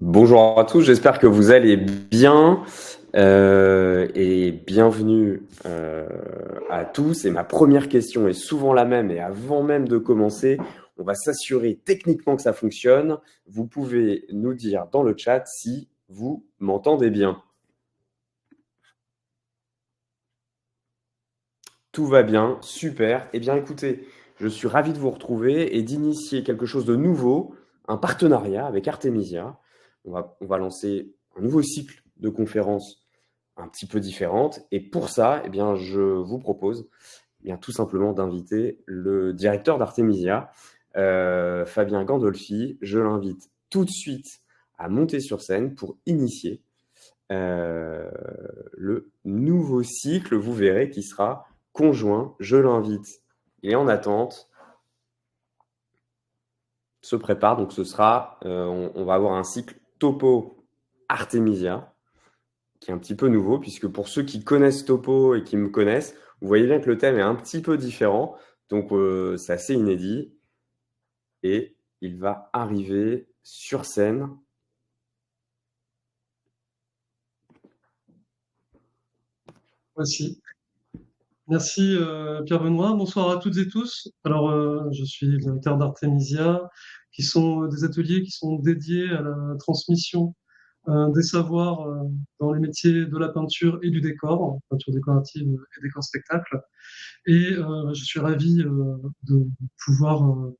Bonjour à tous, j'espère que vous allez bien et bienvenue à tous. Et ma première question est souvent la même et avant même de commencer, on va s'assurer techniquement que ça fonctionne. Vous pouvez nous dire dans le chat si vous m'entendez bien. Tout va bien, super. Eh bien écoutez, je suis ravi de vous retrouver et d'initier quelque chose de nouveau, un partenariat avec Artemisia. On va lancer un nouveau cycle de conférences un petit peu différentes. Et pour ça, eh bien, je vous propose tout simplement d'inviter le directeur d'Artemisia, Fabien Gandolfi. Je l'invite tout de suite à monter sur scène pour initier le nouveau cycle, vous verrez, qui sera conjoint. Je l'invite. Il est en attente. Se prépare. Donc ce sera, on va avoir un cycle Topo Artemisia qui est un petit peu nouveau, puisque pour ceux qui connaissent Topo et qui me connaissent, vous voyez bien que le thème est un petit peu différent. Donc c'est assez inédit. Et il va arriver sur scène. Voici. Merci Pierre-Benoît. Bonsoir à toutes et tous. Alors, je suis le directeur d'Artemisia, qui sont des ateliers qui sont dédiés à la transmission des savoirs dans les métiers de la peinture et du décor, peinture décorative et décor spectacle. Et je suis ravi de pouvoir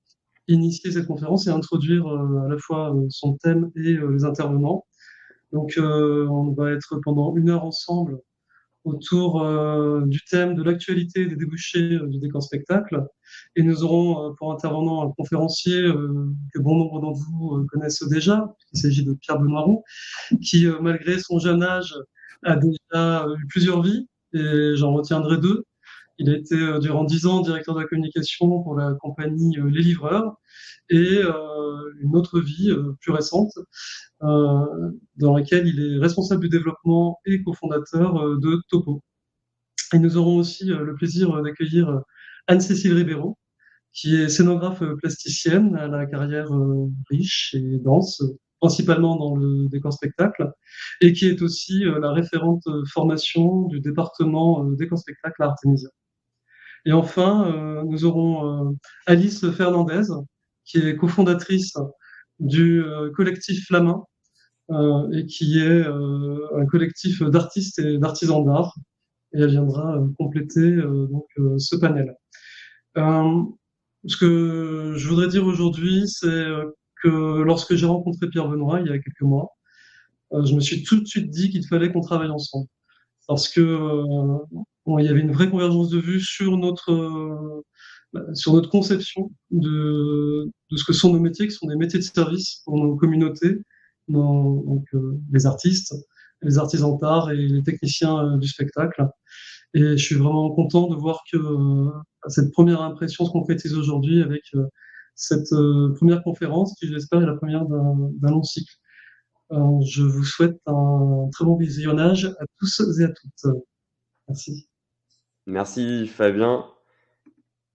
initier cette conférence et introduire à la fois son thème et les intervenants. Donc, on va être pendant 1 heure ensemble autour du thème de l'actualité et des débouchés du décor spectacle. Et nous aurons pour intervenant un conférencier que bon nombre d'entre vous connaissent déjà. Il s'agit de Pierre Benoît, qui, malgré son jeune âge, a déjà eu plusieurs vies, et j'en retiendrai deux. Il a été durant 10 ans directeur de la communication pour la compagnie Les Livreurs, et une autre vie plus récente dans laquelle il est responsable du développement et cofondateur de Topo. Et nous aurons aussi le plaisir d'accueillir Anne-Cécile Ribeiro, qui est scénographe plasticienne à la carrière riche et dense, principalement dans le décor spectacle, et qui est aussi la référente formation du département décor spectacle à Artemisia. Et enfin, nous aurons Alice Fernandez, qui est cofondatrice du collectif Flamin, et qui est un collectif d'artistes et d'artisans d'art, et elle viendra compléter ce panel. Ce que je voudrais dire aujourd'hui, c'est que lorsque j'ai rencontré Pierre Benoît il y a quelques mois, je me suis tout de suite dit qu'il fallait qu'on travaille ensemble, parce que bon, il y avait une vraie convergence de vues sur notre conception de ce que sont nos métiers, qui sont des métiers de service pour nos communautés, donc les artistes, les artisans d'art et les techniciens du spectacle. Et je suis vraiment content de voir que cette première impression se concrétise aujourd'hui avec cette première conférence qui, j'espère, est la première d'un long cycle. Je vous souhaite un très bon visionnage à tous et à toutes. Merci. Merci Fabien.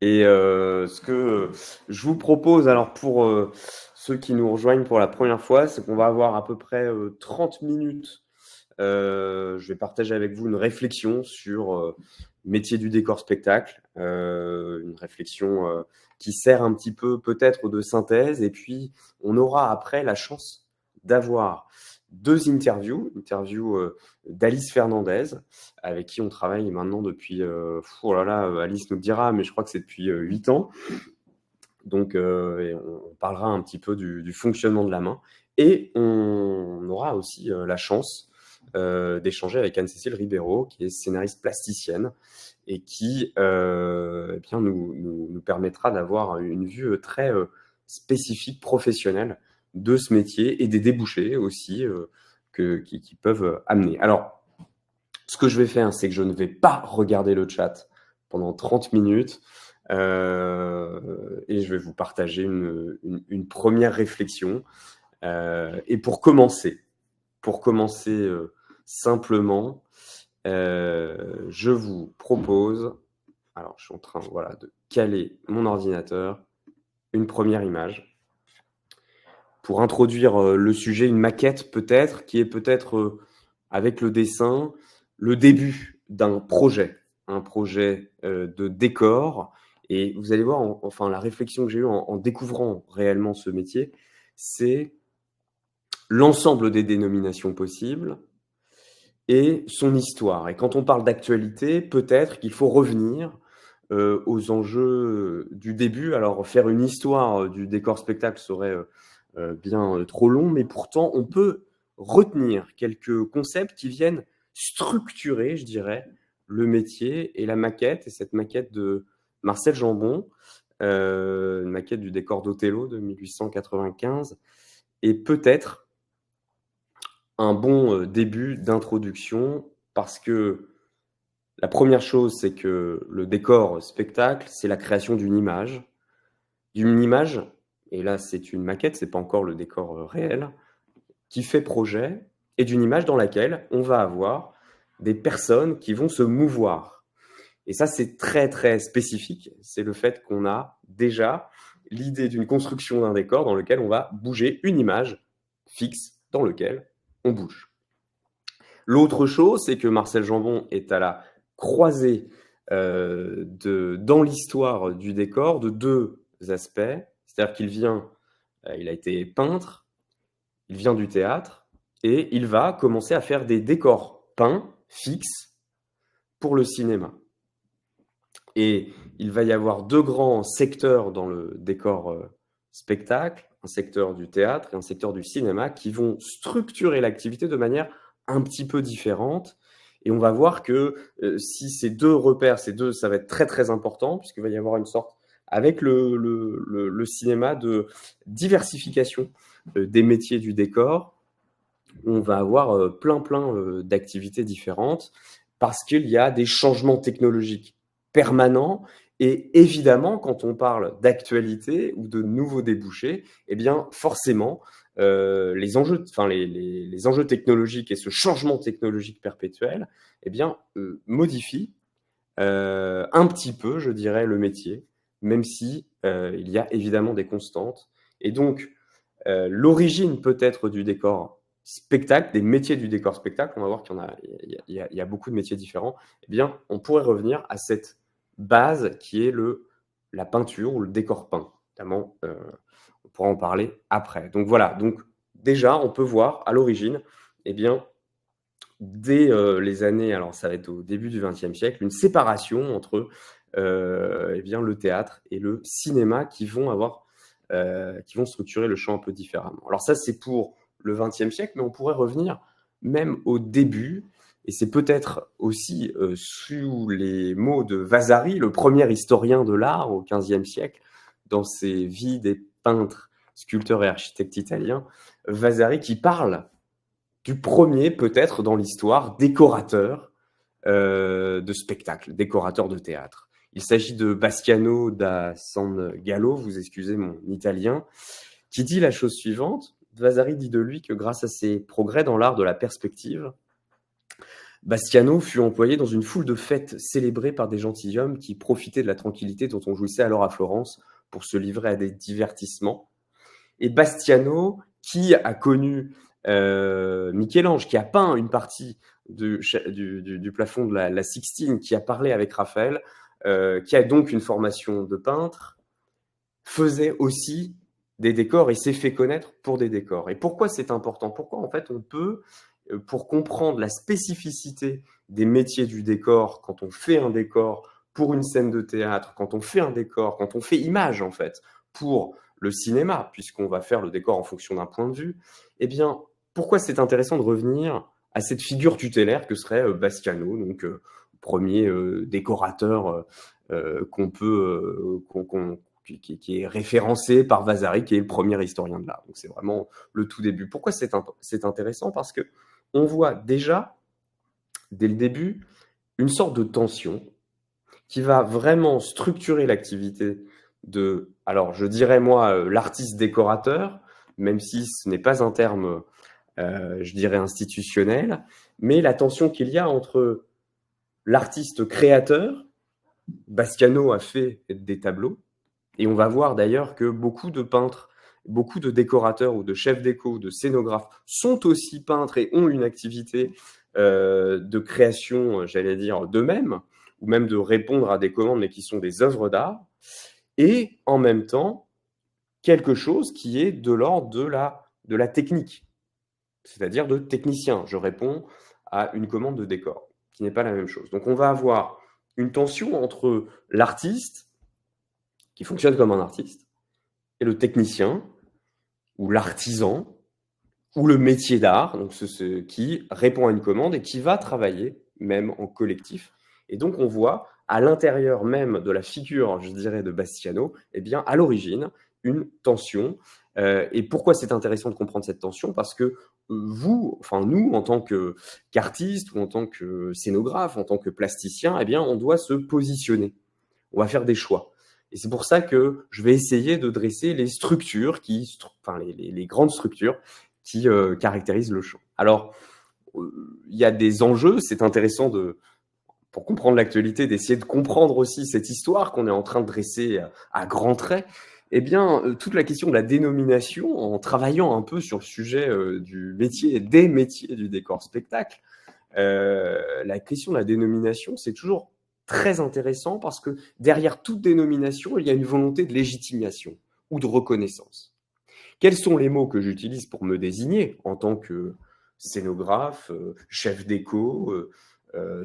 Et ce que je vous propose, alors pour ceux qui nous rejoignent pour la première fois, c'est qu'on va avoir à peu près 30 minutes. Je vais partager avec vous une réflexion sur le métier du décor spectacle, une réflexion qui sert un petit peu peut-être de synthèse. Et puis, on aura après la chance d'avoir deux interviews. Interview d'Alice Fernandez, avec qui on travaille maintenant depuis, oh là là, Alice nous le dira, mais je crois que c'est depuis 8 ans. Donc, on parlera un petit peu du fonctionnement de la main. Et on aura aussi la chance d'échanger avec Anne-Cécile Ribeiro, qui est scénariste plasticienne et qui eh bien, nous permettra d'avoir une vue très spécifique, professionnelle de ce métier et des débouchés aussi qui peuvent amener. Alors, ce que je vais faire, c'est que je ne vais pas regarder le chat pendant 30 minutes et je vais vous partager une première réflexion. Et pour commencer simplement, je vous propose, alors je suis en train de caler mon ordinateur, une première image pour introduire le sujet, une maquette peut-être, qui est peut-être avec le dessin, le début d'un projet, un projet de décor. Et vous allez voir, enfin, la réflexion que j'ai eue en découvrant réellement ce métier, c'est l'ensemble des dénominations possibles et son histoire. Et quand on parle d'actualité, peut-être qu'il faut revenir aux enjeux du début. Alors, faire une histoire du décor spectacle serait bien trop long, mais pourtant, on peut retenir quelques concepts qui viennent structurer, je dirais, le métier et la maquette. Et cette maquette de Marcel Jambon, une maquette du décor d'Othello de 1895, est peut-être un bon début d'introduction parce que la première chose, c'est que le décor spectacle, c'est la création d'une image. D'une image, et là c'est une maquette, c'est pas encore le décor réel, qui fait projet, et d'une image dans laquelle on va avoir des personnes qui vont se mouvoir. Et ça, c'est très très spécifique. C'est le fait qu'on a déjà l'idée d'une construction d'un décor dans lequel on va bouger une image fixe dans lequel on bouge. L'autre chose, c'est que Marcel Jambon est à la croisée dans l'histoire du décor de deux aspects. C'est-à-dire il a été peintre, il vient du théâtre, et il va commencer à faire des décors peints, fixes, pour le cinéma. Et il va y avoir deux grands secteurs dans le décor spectacle, un secteur du théâtre et un secteur du cinéma, qui vont structurer l'activité de manière un petit peu différente. Et on va voir que si ces deux repères, ça va être très très important, puisqu'il va y avoir une sorte, avec le cinéma, de diversification des métiers du décor. On va avoir plein d'activités différentes, parce qu'il y a des changements technologiques permanents. Et évidemment, quand on parle d'actualité ou de nouveaux débouchés, eh bien forcément, les enjeux technologiques et ce changement technologique perpétuel, eh bien, modifient un petit peu, je dirais, le métier, même si il y a évidemment des constantes. Et donc, l'origine peut-être du décor spectacle, des métiers du décor spectacle, on va voir il y a beaucoup de métiers différents, eh bien, on pourrait revenir à cette base qui est la peinture ou le décor peint. Notamment, on pourra en parler après. Donc voilà, donc déjà, on peut voir à l'origine, eh bien, dès les années, alors ça va être au début du XXe siècle, une séparation entre eh bien, le théâtre et le cinéma qui vont structurer le champ un peu différemment. Alors ça, c'est pour le XXe siècle, mais on pourrait revenir même au début, et c'est peut-être aussi sous les mots de Vasari, le premier historien de l'art au XVe siècle, dans ses vies des peintres, sculpteurs et architectes italiens, Vasari qui parle du premier, peut-être, dans l'histoire, décorateur de spectacle, décorateur de théâtre. Il s'agit de Bastiano da San Gallo, vous excusez mon italien, qui dit la chose suivante. Vasari dit de lui que grâce à ses progrès dans l'art de la perspective, Bastiano fut employé dans une foule de fêtes célébrées par des gentilshommes qui profitaient de la tranquillité dont on jouissait alors à Florence pour se livrer à des divertissements. Et Bastiano, qui a connu Michel-Ange, qui a peint une partie du plafond de la Sixtine, qui a parlé avec Raphaël, qui a donc une formation de peintre, faisait aussi des décors et s'est fait connaître pour des décors. Et pourquoi c'est important? Pourquoi en fait on peut, pour comprendre la spécificité des métiers du décor, quand on fait un décor pour une scène de théâtre, quand on fait un décor, quand on fait image en fait, pour le cinéma, puisqu'on va faire le décor en fonction d'un point de vue, eh bien, pourquoi c'est intéressant de revenir à cette figure tutélaire que serait Bastiano, donc premier décorateur qu'on peut, qui est référencé par Vasari, qui est le premier historien de l'art. Donc c'est vraiment le tout début. Pourquoi c'est intéressant? Parce que on voit déjà, dès le début, une sorte de tension qui va vraiment structurer l'activité de, alors je dirais moi, l'artiste décorateur, même si ce n'est pas un terme, je dirais, institutionnel, mais la tension qu'il y a entre l'artiste créateur. Bastiano a fait des tableaux, et on va voir d'ailleurs que beaucoup de peintres beaucoup de décorateurs ou de chefs déco ou de scénographes sont aussi peintres et ont une activité de création, j'allais dire, d'eux-mêmes, ou même de répondre à des commandes, mais qui sont des œuvres d'art, et en même temps, quelque chose qui est de l'ordre de la technique, c'est-à-dire de technicien. Je réponds à une commande de décor, qui n'est pas la même chose. Donc on va avoir une tension entre l'artiste, qui fonctionne comme un artiste, et le technicien, ou l'artisan, ou le métier d'art, donc ce qui répond à une commande et qui va travailler même en collectif. Et donc on voit à l'intérieur même de la figure, je dirais, de Bastiano, eh bien, à l'origine, une tension. Et pourquoi c'est intéressant de comprendre cette tension? Parce que vous, enfin nous, en tant qu'artistes ou en tant que scénographe, en tant que plasticien, eh bien, on doit se positionner. On va faire des choix. Et c'est pour ça que je vais essayer de dresser les structures, enfin les grandes structures qui caractérisent le champ. Alors, il y a des enjeux, c'est intéressant pour comprendre l'actualité, d'essayer de comprendre aussi cette histoire qu'on est en train de dresser à grands traits. Eh bien, toute la question de la dénomination, en travaillant un peu sur le sujet du métier, des métiers du décor spectacle, la question de la dénomination, c'est toujours très intéressant parce que derrière toute dénomination, il y a une volonté de légitimation ou de reconnaissance. Quels sont les mots que j'utilise pour me désigner en tant que scénographe, chef déco,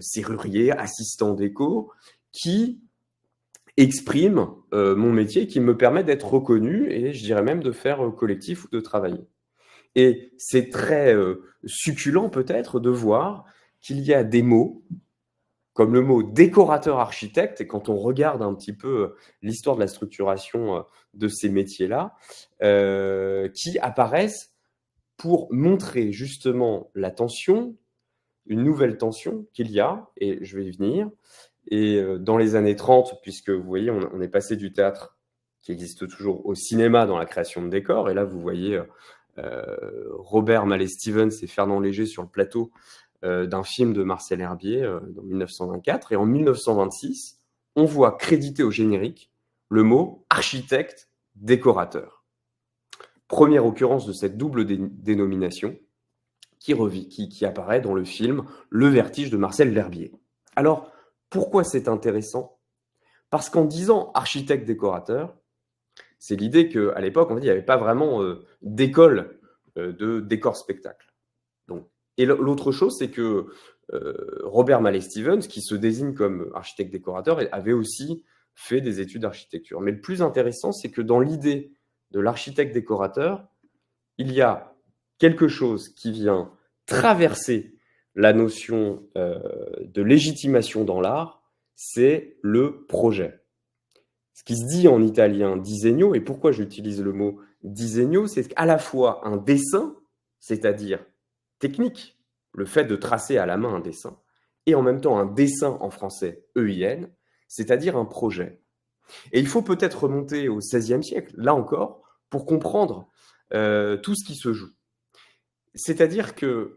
serrurier, assistant déco, qui expriment mon métier, qui me permet d'être reconnu et je dirais même de faire collectif ou de travailler. Et c'est très succulent peut-être de voir qu'il y a des mots, comme le mot décorateur-architecte, et quand on regarde un petit peu l'histoire de la structuration de ces métiers-là, qui apparaissent pour montrer justement la tension, une nouvelle tension qu'il y a, et je vais y venir. Et dans les années 30, puisque vous voyez, on est passé du théâtre qui existe toujours au cinéma dans la création de décors, et là vous voyez Robert Mallet-Stevens et Fernand Léger sur le plateau d'un film de Marcel Herbier en 1924. Et en 1926, on voit crédité au générique le mot architecte-décorateur. Première occurrence de cette double dénomination qui apparaît dans le film Le Vertige de Marcel Herbier. Alors, pourquoi c'est intéressant? Parce qu'en disant architecte-décorateur, c'est l'idée qu'à l'époque, il n'y avait pas vraiment d'école de décor-spectacle. Et l'autre chose, c'est que Robert Mallet-Stevens, qui se désigne comme architecte-décorateur, avait aussi fait des études d'architecture. Mais le plus intéressant, c'est que dans l'idée de l'architecte-décorateur, il y a quelque chose qui vient traverser la notion de légitimation dans l'art, c'est le projet. Ce qui se dit en italien disegno, et pourquoi j'utilise le mot disegno, c'est qu'à la fois un dessin, c'est-à-dire technique, le fait de tracer à la main un dessin, et en même temps un dessin en français EIN, c'est-à-dire un projet. Et il faut peut-être remonter au XVIe siècle, là encore, pour comprendre tout ce qui se joue. C'est-à-dire qu'il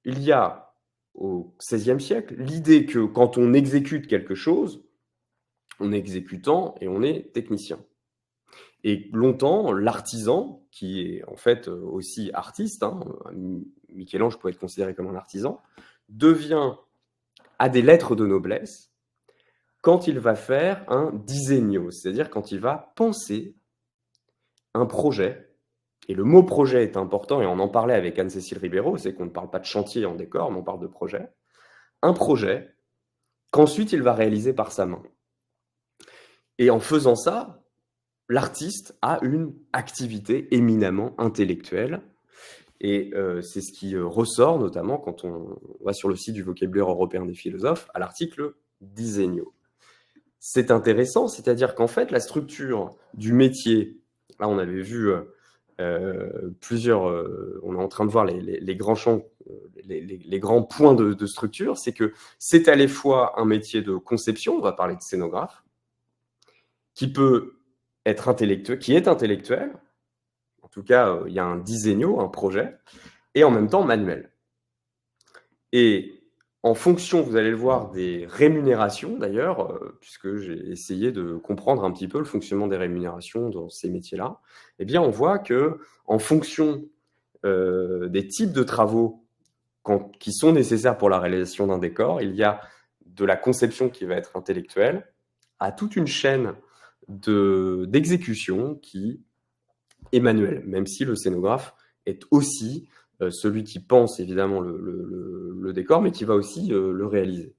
y a au XVIe siècle l'idée que quand on exécute quelque chose, on est exécutant et on est technicien. Et longtemps, l'artisan, qui est en fait aussi artiste, Michel-Ange peut être considéré comme un artisan, devient à des lettres de noblesse quand il va faire un disegno, c'est-à-dire quand il va penser un projet. Et le mot projet est important, et on en parlait avec Anne-Cécile Ribeiro, c'est qu'on ne parle pas de chantier en décor, mais on parle de projet. Un projet qu'ensuite il va réaliser par sa main. Et en faisant ça, l'artiste a une activité éminemment intellectuelle. Et c'est ce qui ressort notamment quand on va sur le site du vocabulaire européen des philosophes à l'article disegno. C'est intéressant, c'est-à-dire qu'en fait, la structure du métier, là on avait vu plusieurs, on est en train de voir les grands champs, les grands points de structure, c'est que c'est à la fois un métier de conception, on va parler de scénographe, qui peut être intellectuel, qui est intellectuel, en tout cas, il y a un disegno, un projet, et en même temps manuel. Et en fonction, vous allez le voir, des rémunérations d'ailleurs, puisque j'ai essayé de comprendre un petit peu le fonctionnement des rémunérations dans ces métiers-là, eh bien, on voit que en fonction des types de travaux qui sont nécessaires pour la réalisation d'un décor, il y a de la conception qui va être intellectuelle à toute une chaîne d'exécution qui est manuelle, même si le scénographe est aussi celui qui pense évidemment le décor, mais qui va aussi le réaliser.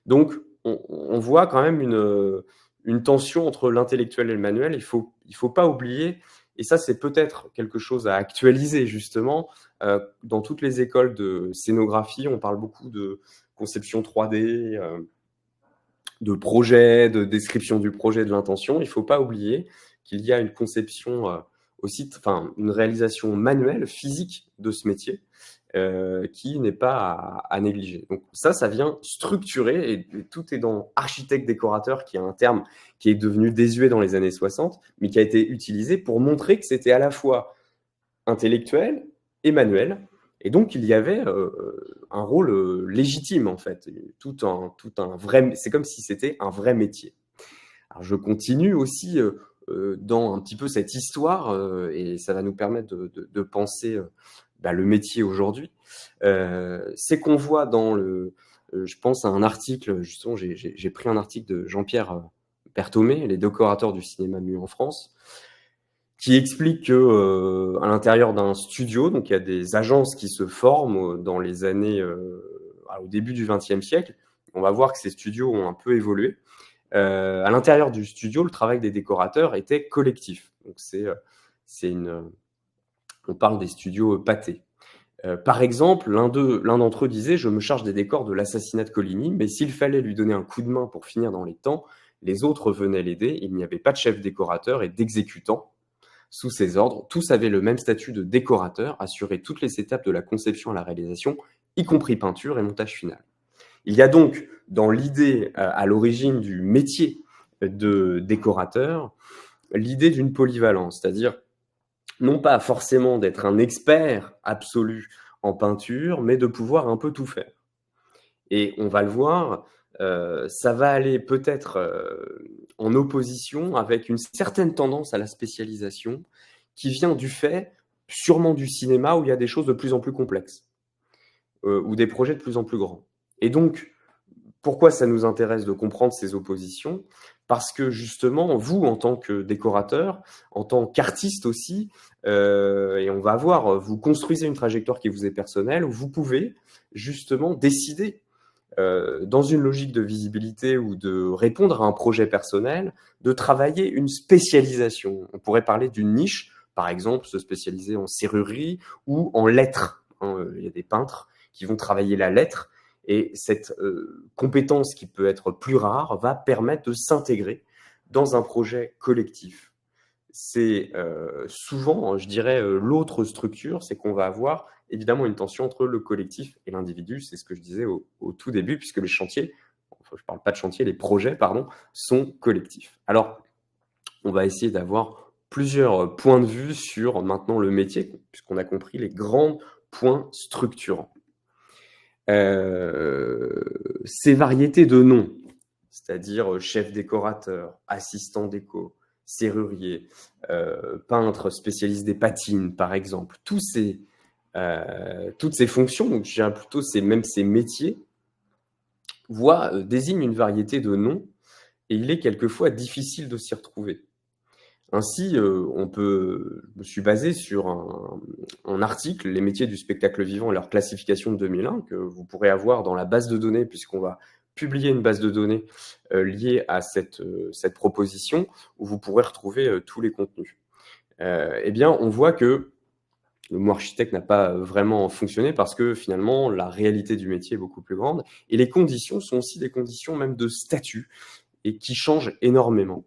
Donc, on voit quand même une tension entre l'intellectuel et le manuel. Il faut pas oublier, et ça c'est peut-être quelque chose à actualiser justement, dans toutes les écoles de scénographie, on parle beaucoup de conception 3D, de projet, de description du projet, de l'intention. Il faut pas oublier qu'il y a une conception aussi, enfin une réalisation manuelle, physique de ce métier, qui n'est pas à négliger. Donc ça vient structurer, et tout est dans architecte-décorateur, qui est un terme qui est devenu désuet dans les années 60, mais qui a été utilisé pour montrer que c'était à la fois intellectuel et manuel, et donc il y avait un rôle légitime en fait, tout un vrai, c'est comme si c'était un vrai métier. Alors je continue aussi dans un petit peu cette histoire, et ça va nous permettre de penser le métier aujourd'hui. C'est qu'on voit dans je pense à un article, justement, j'ai pris un article de Jean-Pierre Berthomé, les décorateurs du cinéma muet en France, qui explique que à l'intérieur d'un studio, donc il y a des agences qui se forment dans les années, au début du XXe siècle. On va voir que ces studios ont un peu évolué. À l'intérieur du studio, le travail des décorateurs était collectif. Donc on parle des studios Pathé. Par exemple, l'un d'entre eux disait: je me charge des décors de l'assassinat de Coligny, mais s'il fallait lui donner un coup de main pour finir dans les temps, les autres venaient l'aider. Il n'y avait pas de chef décorateur et d'exécutant sous ses ordres. Tous avaient le même statut de décorateur, assuraient toutes les étapes de la conception à la réalisation, y compris peinture et montage final. Il y a donc dans l'idée à l'origine du métier de décorateur, l'idée d'une polyvalence, c'est-à-dire non pas forcément d'être un expert absolu en peinture, mais de pouvoir un peu tout faire. Et on va le voir, ça va aller peut-être en opposition avec une certaine tendance à la spécialisation qui vient du fait, sûrement du cinéma, où il y a des choses de plus en plus complexes, ou des projets de plus en plus grands. Et donc, pourquoi ça nous intéresse de comprendre ces oppositions? Parce que justement, vous, en tant que décorateur, en tant qu'artiste aussi, et on va voir, vous construisez une trajectoire qui vous est personnelle, où vous pouvez justement décider, dans une logique de visibilité ou de répondre à un projet personnel, de travailler une spécialisation. On pourrait parler d'une niche, par exemple, se spécialiser en serrurerie ou en lettres. Il y a des peintres qui vont travailler la lettre, et cette compétence qui peut être plus rare va permettre de s'intégrer dans un projet collectif. C'est souvent, je dirais, l'autre structure, c'est qu'on va avoir évidemment une tension entre le collectif et l'individu. C'est ce que je disais au tout début, puisque les chantiers, enfin, je ne parle pas de chantier, les projets, pardon, sont collectifs. Alors, on va essayer d'avoir plusieurs points de vue sur maintenant le métier, puisqu'on a compris les grands points structurants. Ces variétés de noms, c'est-à-dire chef décorateur, assistant déco, serrurier, peintre spécialiste des patines, par exemple, toutes ces fonctions, donc je dirais plutôt ces métiers, désignent une variété de noms, et il est quelquefois difficile de s'y retrouver. Ainsi, je me suis basé sur un article, Les métiers du spectacle vivant et leur classification de 2001, que vous pourrez avoir dans la base de données, puisqu'on va publier une base de données liée à cette proposition, où vous pourrez retrouver tous les contenus. Eh bien, on voit que le mot architecte n'a pas vraiment fonctionné, parce que finalement, la réalité du métier est beaucoup plus grande, et les conditions sont aussi des conditions même de statut, et qui changent énormément.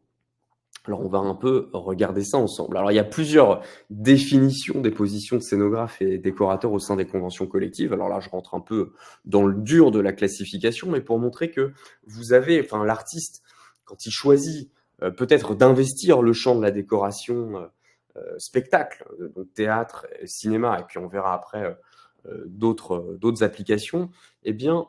Alors, on va un peu regarder ça ensemble. Alors, il y a plusieurs définitions des positions de scénographe et décorateur au sein des conventions collectives. Alors là, je rentre un peu dans le dur de la classification, mais pour montrer que l'artiste, quand il choisit peut-être d'investir le champ de la décoration spectacle, donc théâtre, cinéma, et puis on verra après d'autres applications, eh bien,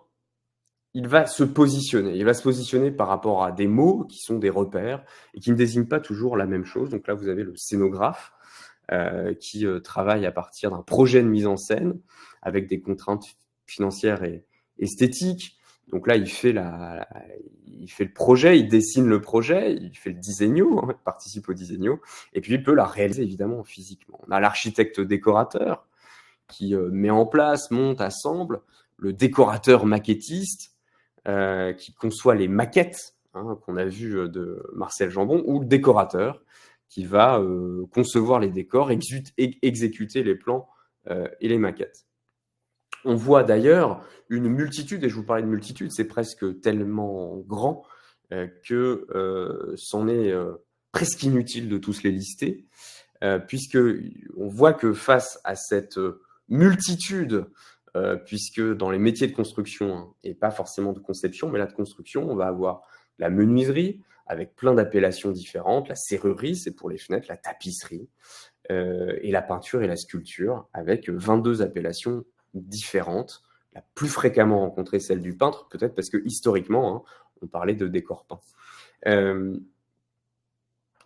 il va se positionner. Il va se positionner par rapport à des mots qui sont des repères et qui ne désignent pas toujours la même chose. Donc là, vous avez le scénographe qui travaille à partir d'un projet de mise en scène avec des contraintes financières et esthétiques. Donc là, il fait le projet, il dessine le projet, il fait le diseigno, il participe au diseigno, et puis il peut la réaliser évidemment physiquement. On a l'architecte décorateur qui met en place, monte, assemble, le décorateur maquettiste qui conçoit les maquettes qu'on a vues de Marcel Jambon, ou le décorateur qui va concevoir les décors, exécuter les plans et les maquettes. On voit d'ailleurs une multitude, et je vous parlais de multitude, c'est presque tellement grand que c'en est presque inutile de tous les lister, puisque on voit que face à cette multitude, puisque dans les métiers de construction, et pas forcément de conception, mais là de construction, on va avoir la menuiserie, avec plein d'appellations différentes, la serrurerie, c'est pour les fenêtres, la tapisserie, et la peinture et la sculpture, avec 22 appellations différentes, la plus fréquemment rencontrée, celle du peintre, peut-être parce que historiquement, on parlait de décor peint.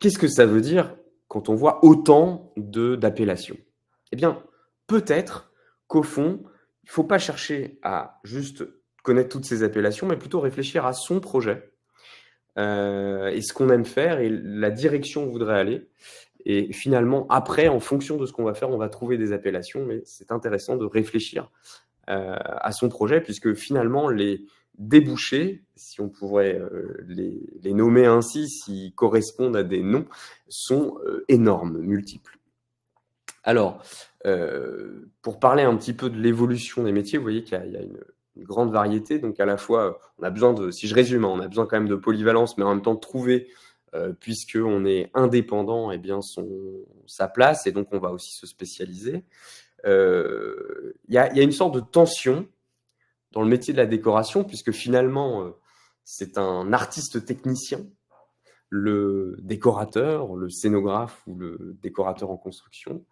Qu'est-ce que ça veut dire quand on voit autant d'appellations? Eh bien, peut-être qu'au fond, il ne faut pas chercher à juste connaître toutes ces appellations, mais plutôt réfléchir à son projet et ce qu'on aime faire et la direction où on voudrait aller. Et finalement, après, en fonction de ce qu'on va faire, on va trouver des appellations, mais c'est intéressant de réfléchir à son projet, puisque finalement, les débouchés, si on pourrait les nommer ainsi, s'ils correspondent à des noms, sont énormes, multiples. Alors, pour parler un petit peu de l'évolution des métiers, vous voyez qu'il y a une grande variété. Donc, à la fois, on a besoin de, si je résume, on a besoin quand même de polyvalence, mais en même temps de trouver, puisqu'on est indépendant, eh bien, sa place, et donc on va aussi se spécialiser. Il y a une sorte de tension dans le métier de la décoration, puisque finalement, c'est un artiste technicien, le décorateur, le scénographe ou le décorateur en construction.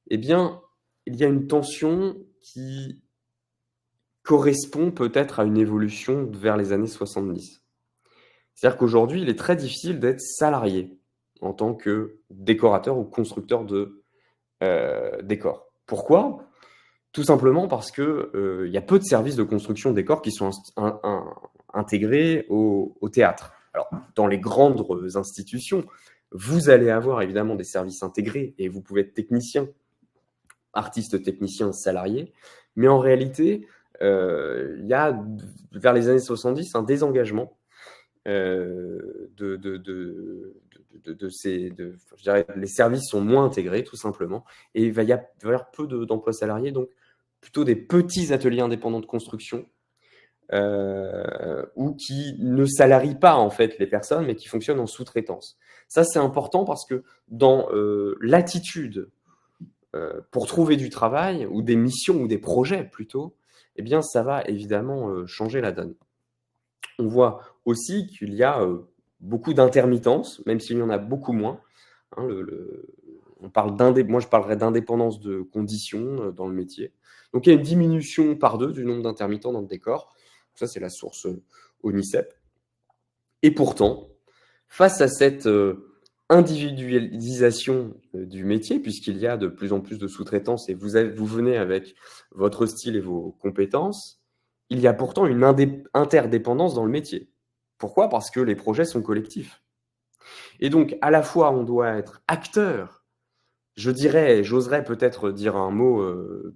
Eh bien, il y a une tension qui correspond peut-être à une évolution vers les années 70. C'est-à-dire qu'aujourd'hui, il est très difficile d'être salarié en tant que décorateur ou constructeur de décors. Pourquoi ? Tout simplement parce que y a peu de services de construction de décors qui sont intégrés au théâtre. Alors, dans les grandes institutions, vous allez avoir évidemment des services intégrés et vous pouvez être technicien, artiste technicien salarié, mais en réalité, il y a vers les années 70 un désengagement je dirais, les services sont moins intégrés tout simplement, et il va y avoir peu d'emplois salariés, donc plutôt des petits ateliers indépendants de construction ou qui ne salarient pas en fait les personnes, mais qui fonctionnent en sous-traitance. Ça, c'est important parce que dans l'attitude pour trouver du travail ou des missions ou des projets plutôt, eh bien, ça va évidemment changer la donne. On voit aussi qu'il y a beaucoup d'intermittence, même s'il y en a beaucoup moins. On parle moi, je parlerais d'indépendance de conditions dans le métier. Donc, il y a une diminution par 2 du nombre d'intermittents dans le décor. Ça, c'est la source ONICEP. Et pourtant, face à cette individualisation du métier, puisqu'il y a de plus en plus de sous-traitance et vous venez avec votre style et vos compétences, il y a pourtant une interdépendance dans le métier. Pourquoi ? Parce que les projets sont collectifs. Et donc, à la fois, on doit être acteur, j'oserais peut-être dire un mot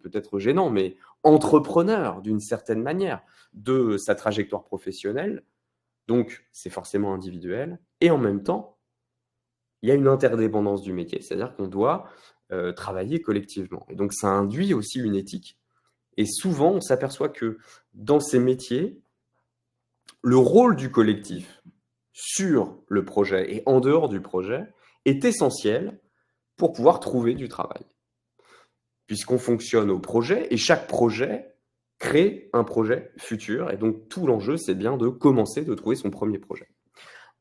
peut-être gênant, mais entrepreneur d'une certaine manière de sa trajectoire professionnelle, donc c'est forcément individuel, et en même temps, il y a une interdépendance du métier, c'est-à-dire qu'on doit travailler collectivement. Et donc, ça induit aussi une éthique. Et souvent, on s'aperçoit que dans ces métiers, le rôle du collectif sur le projet et en dehors du projet est essentiel pour pouvoir trouver du travail. Puisqu'on fonctionne au projet et chaque projet crée un projet futur. Et donc, tout l'enjeu, c'est bien de commencer, de trouver son premier projet.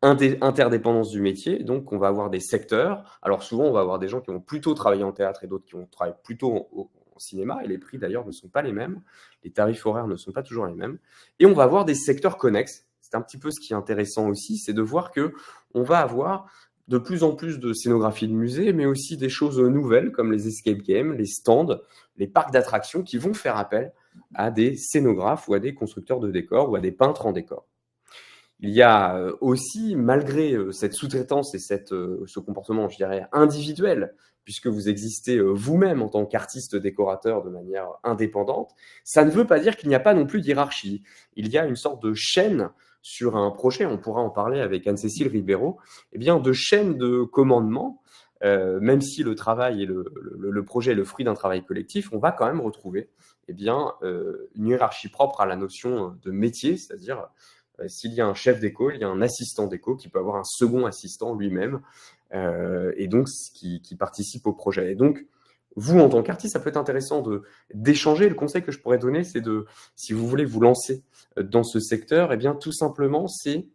Interdépendance du métier, donc on va avoir des secteurs. Alors souvent, on va avoir des gens qui vont plutôt travailler en théâtre et d'autres qui vont travailler plutôt en cinéma, et les prix d'ailleurs ne sont pas les mêmes, les tarifs horaires ne sont pas toujours les mêmes, et on va avoir des secteurs connexes. C'est un petit peu ce qui est intéressant aussi, c'est de voir que on va avoir de plus en plus de scénographie de musée, mais aussi des choses nouvelles comme les escape games, les stands, les parcs d'attractions qui vont faire appel à des scénographes ou à des constructeurs de décors ou à des peintres en décor. Il y a aussi, malgré cette sous-traitance et ce comportement, je dirais, individuel, puisque vous existez vous-même en tant qu'artiste décorateur de manière indépendante, ça ne veut pas dire qu'il n'y a pas non plus d'hiérarchie. Il y a une sorte de chaîne sur un projet, on pourra en parler avec Anne-Cécile Ribeiro, eh bien, de chaîne de commandement, même si le travail et le projet est le fruit d'un travail collectif, on va quand même retrouver eh bien, une hiérarchie propre à la notion de métier, c'est-à-dire s'il y a un chef d'éco, il y a un assistant d'éco qui peut avoir un second assistant lui-même, et donc qui participe au projet. Et donc, vous, en tant qu'artiste, ça peut être intéressant d'échanger. Le conseil que je pourrais donner, c'est si vous voulez vous lancer dans ce secteur, eh bien, tout simplement, c'est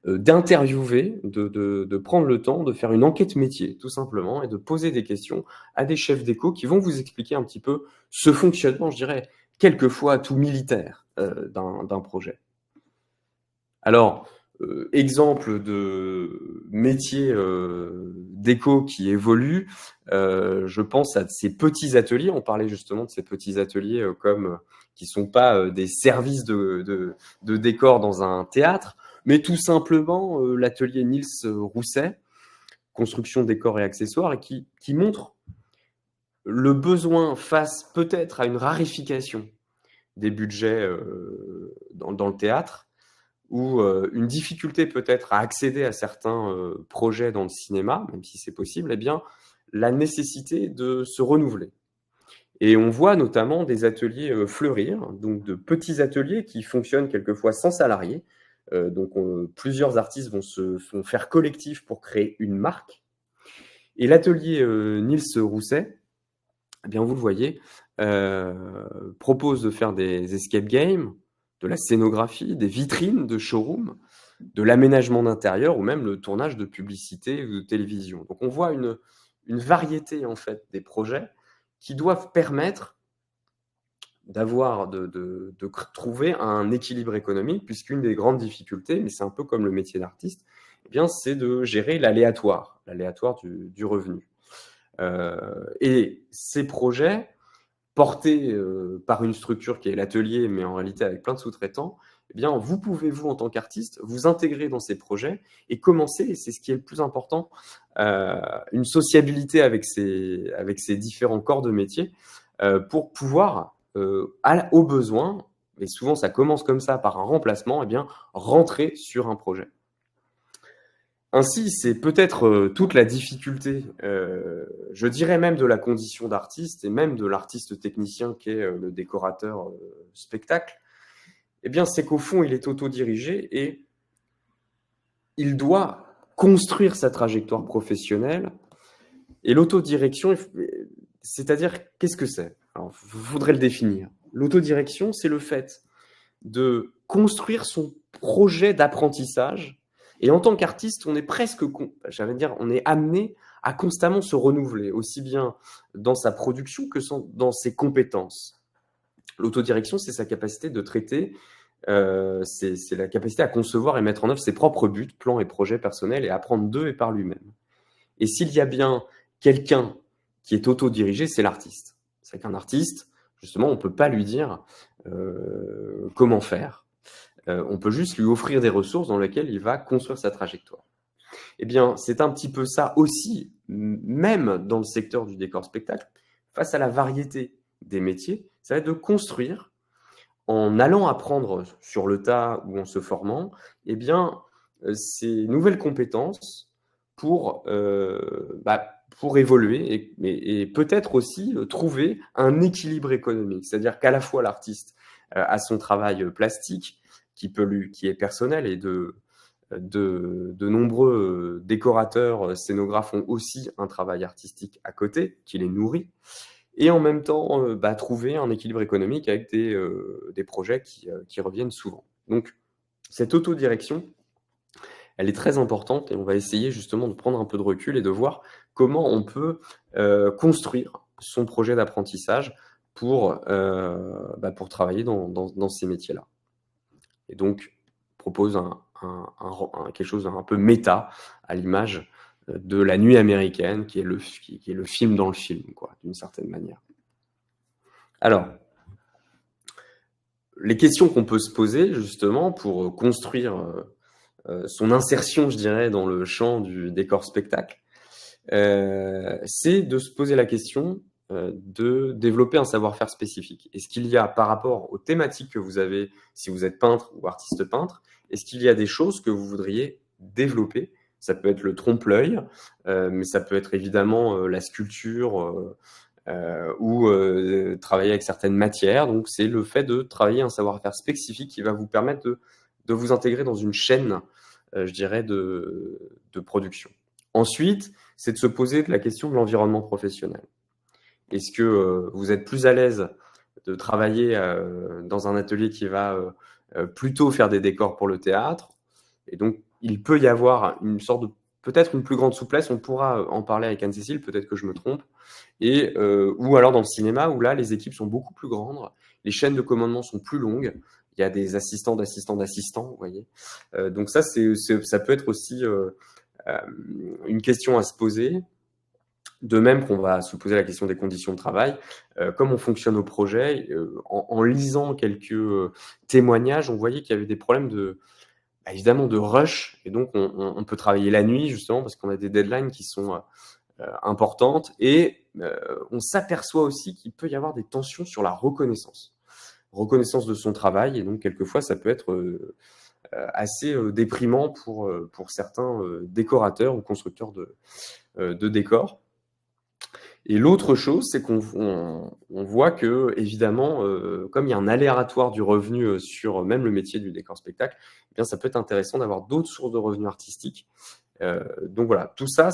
d'interviewer, de prendre le temps de faire une enquête métier, tout simplement, et de poser des questions à des chefs d'éco qui vont vous expliquer un petit peu ce fonctionnement, je dirais, quelquefois tout militaire d'un projet. Alors, exemple de métier déco qui évolue, je pense à ces petits ateliers. On parlait justement de ces petits ateliers qui sont pas des services de décor dans un théâtre, mais tout simplement l'atelier Niels Rousset, construction, décor et accessoires, et qui montre le besoin face peut-être à une raréfication des budgets dans le théâtre, ou une difficulté peut-être à accéder à certains projets dans le cinéma, même si c'est possible, eh bien, la nécessité de se renouveler. Et on voit notamment des ateliers fleurir, donc de petits ateliers qui fonctionnent quelquefois sans salariés. Donc plusieurs artistes vont faire collectif pour créer une marque. Et l'atelier Niels Rousset, eh bien, vous le voyez, propose de faire des escape games, de la scénographie, des vitrines de showroom, de l'aménagement d'intérieur ou même le tournage de publicité ou de télévision. Donc on voit une variété en fait des projets qui doivent permettre de trouver un équilibre économique, puisqu'une des grandes difficultés, mais c'est un peu comme le métier d'artiste, eh bien c'est de gérer l'aléatoire du revenu. Et ces projets porté par une structure qui est l'atelier, mais en réalité avec plein de sous-traitants, eh bien, vous pouvez, vous, en tant qu'artiste, vous intégrer dans ces projets et commencer, et c'est ce qui est le plus important, une sociabilité avec ces différents corps de métier pour pouvoir, au besoin, et souvent ça commence comme ça par un remplacement, eh bien, rentrer sur un projet. Ainsi, c'est peut-être toute la difficulté, je dirais même de la condition d'artiste et même de l'artiste technicien qui est le décorateur spectacle. Eh bien, c'est qu'au fond, il est autodirigé et il doit construire sa trajectoire professionnelle. Et l'autodirection, c'est-à-dire, qu'est-ce que c'est? Alors, il faudrait le définir. L'autodirection, c'est le fait de construire son projet d'apprentissage. Et en tant qu'artiste, on est presque, j'allais dire, on est amené à constamment se renouveler, aussi bien dans sa production que dans ses compétences. L'autodirection, c'est sa capacité de traiter, c'est la capacité à concevoir et mettre en œuvre ses propres buts, plans et projets personnels et apprendre d'eux et par lui-même. Et s'il y a bien quelqu'un qui est autodirigé, c'est l'artiste. C'est qu'un artiste, justement, on ne peut pas lui dire comment faire. On peut juste lui offrir des ressources dans lesquelles il va construire sa trajectoire. Eh bien, c'est un petit peu ça aussi, même dans le secteur du décor spectacle, face à la variété des métiers, ça va être de construire, en allant apprendre sur le tas ou en se formant, eh bien, ces nouvelles compétences pour évoluer et peut-être aussi trouver un équilibre économique. C'est-à-dire qu'à la fois l'artiste a son travail plastique qui est personnel, et de nombreux décorateurs, scénographes ont aussi un travail artistique à côté qui les nourrit, et en même temps trouver un équilibre économique avec des projets qui reviennent souvent. Donc cette autodirection, elle est très importante, et on va essayer justement de prendre un peu de recul et de voir comment on peut construire son projet d'apprentissage pour travailler dans ces métiers-là. Et donc, propose quelque chose d'un peu méta, à l'image de La Nuit américaine, qui est le film dans le film, quoi, d'une certaine manière. Alors, les questions qu'on peut se poser, justement, pour construire son insertion, je dirais, dans le champ du décor spectacle, c'est de se poser la question de développer un savoir-faire spécifique. Est-ce qu'il y a, par rapport aux thématiques que vous avez, si vous êtes peintre ou artiste peintre, est-ce qu'il y a des choses que vous voudriez développer? Ça peut être le trompe-l'œil, mais ça peut être évidemment la sculpture ou travailler avec certaines matières. Donc, c'est le fait de travailler un savoir-faire spécifique qui va vous permettre de vous intégrer dans une chaîne, je dirais, de production. Ensuite, c'est de se poser la question de l'environnement professionnel. Est-ce que vous êtes plus à l'aise de travailler dans un atelier qui va plutôt faire des décors pour le théâtre? Et donc, il peut y avoir une sorte de, peut-être une plus grande souplesse, on pourra en parler avec Anne-Cécile, peut-être que je me trompe, ou alors dans le cinéma, où là, les équipes sont beaucoup plus grandes, les chaînes de commandement sont plus longues, il y a des assistants d'assistants d'assistants, vous voyez. Donc ça, ça peut être aussi une question à se poser. De même qu'on va se poser la question des conditions de travail, comme on fonctionne au projet, en lisant quelques témoignages, on voyait qu'il y avait des problèmes évidemment de rush, et donc on peut travailler la nuit justement parce qu'on a des deadlines qui sont importantes, et on s'aperçoit aussi qu'il peut y avoir des tensions sur la reconnaissance de son travail, et donc quelquefois ça peut être assez déprimant pour certains décorateurs ou constructeurs de décors. Et l'autre chose, c'est qu'on voit que, évidemment, comme il y a un aléatoire du revenu sur même le métier du décor spectacle, eh bien, ça peut être intéressant d'avoir d'autres sources de revenus artistiques. Donc voilà, tout ça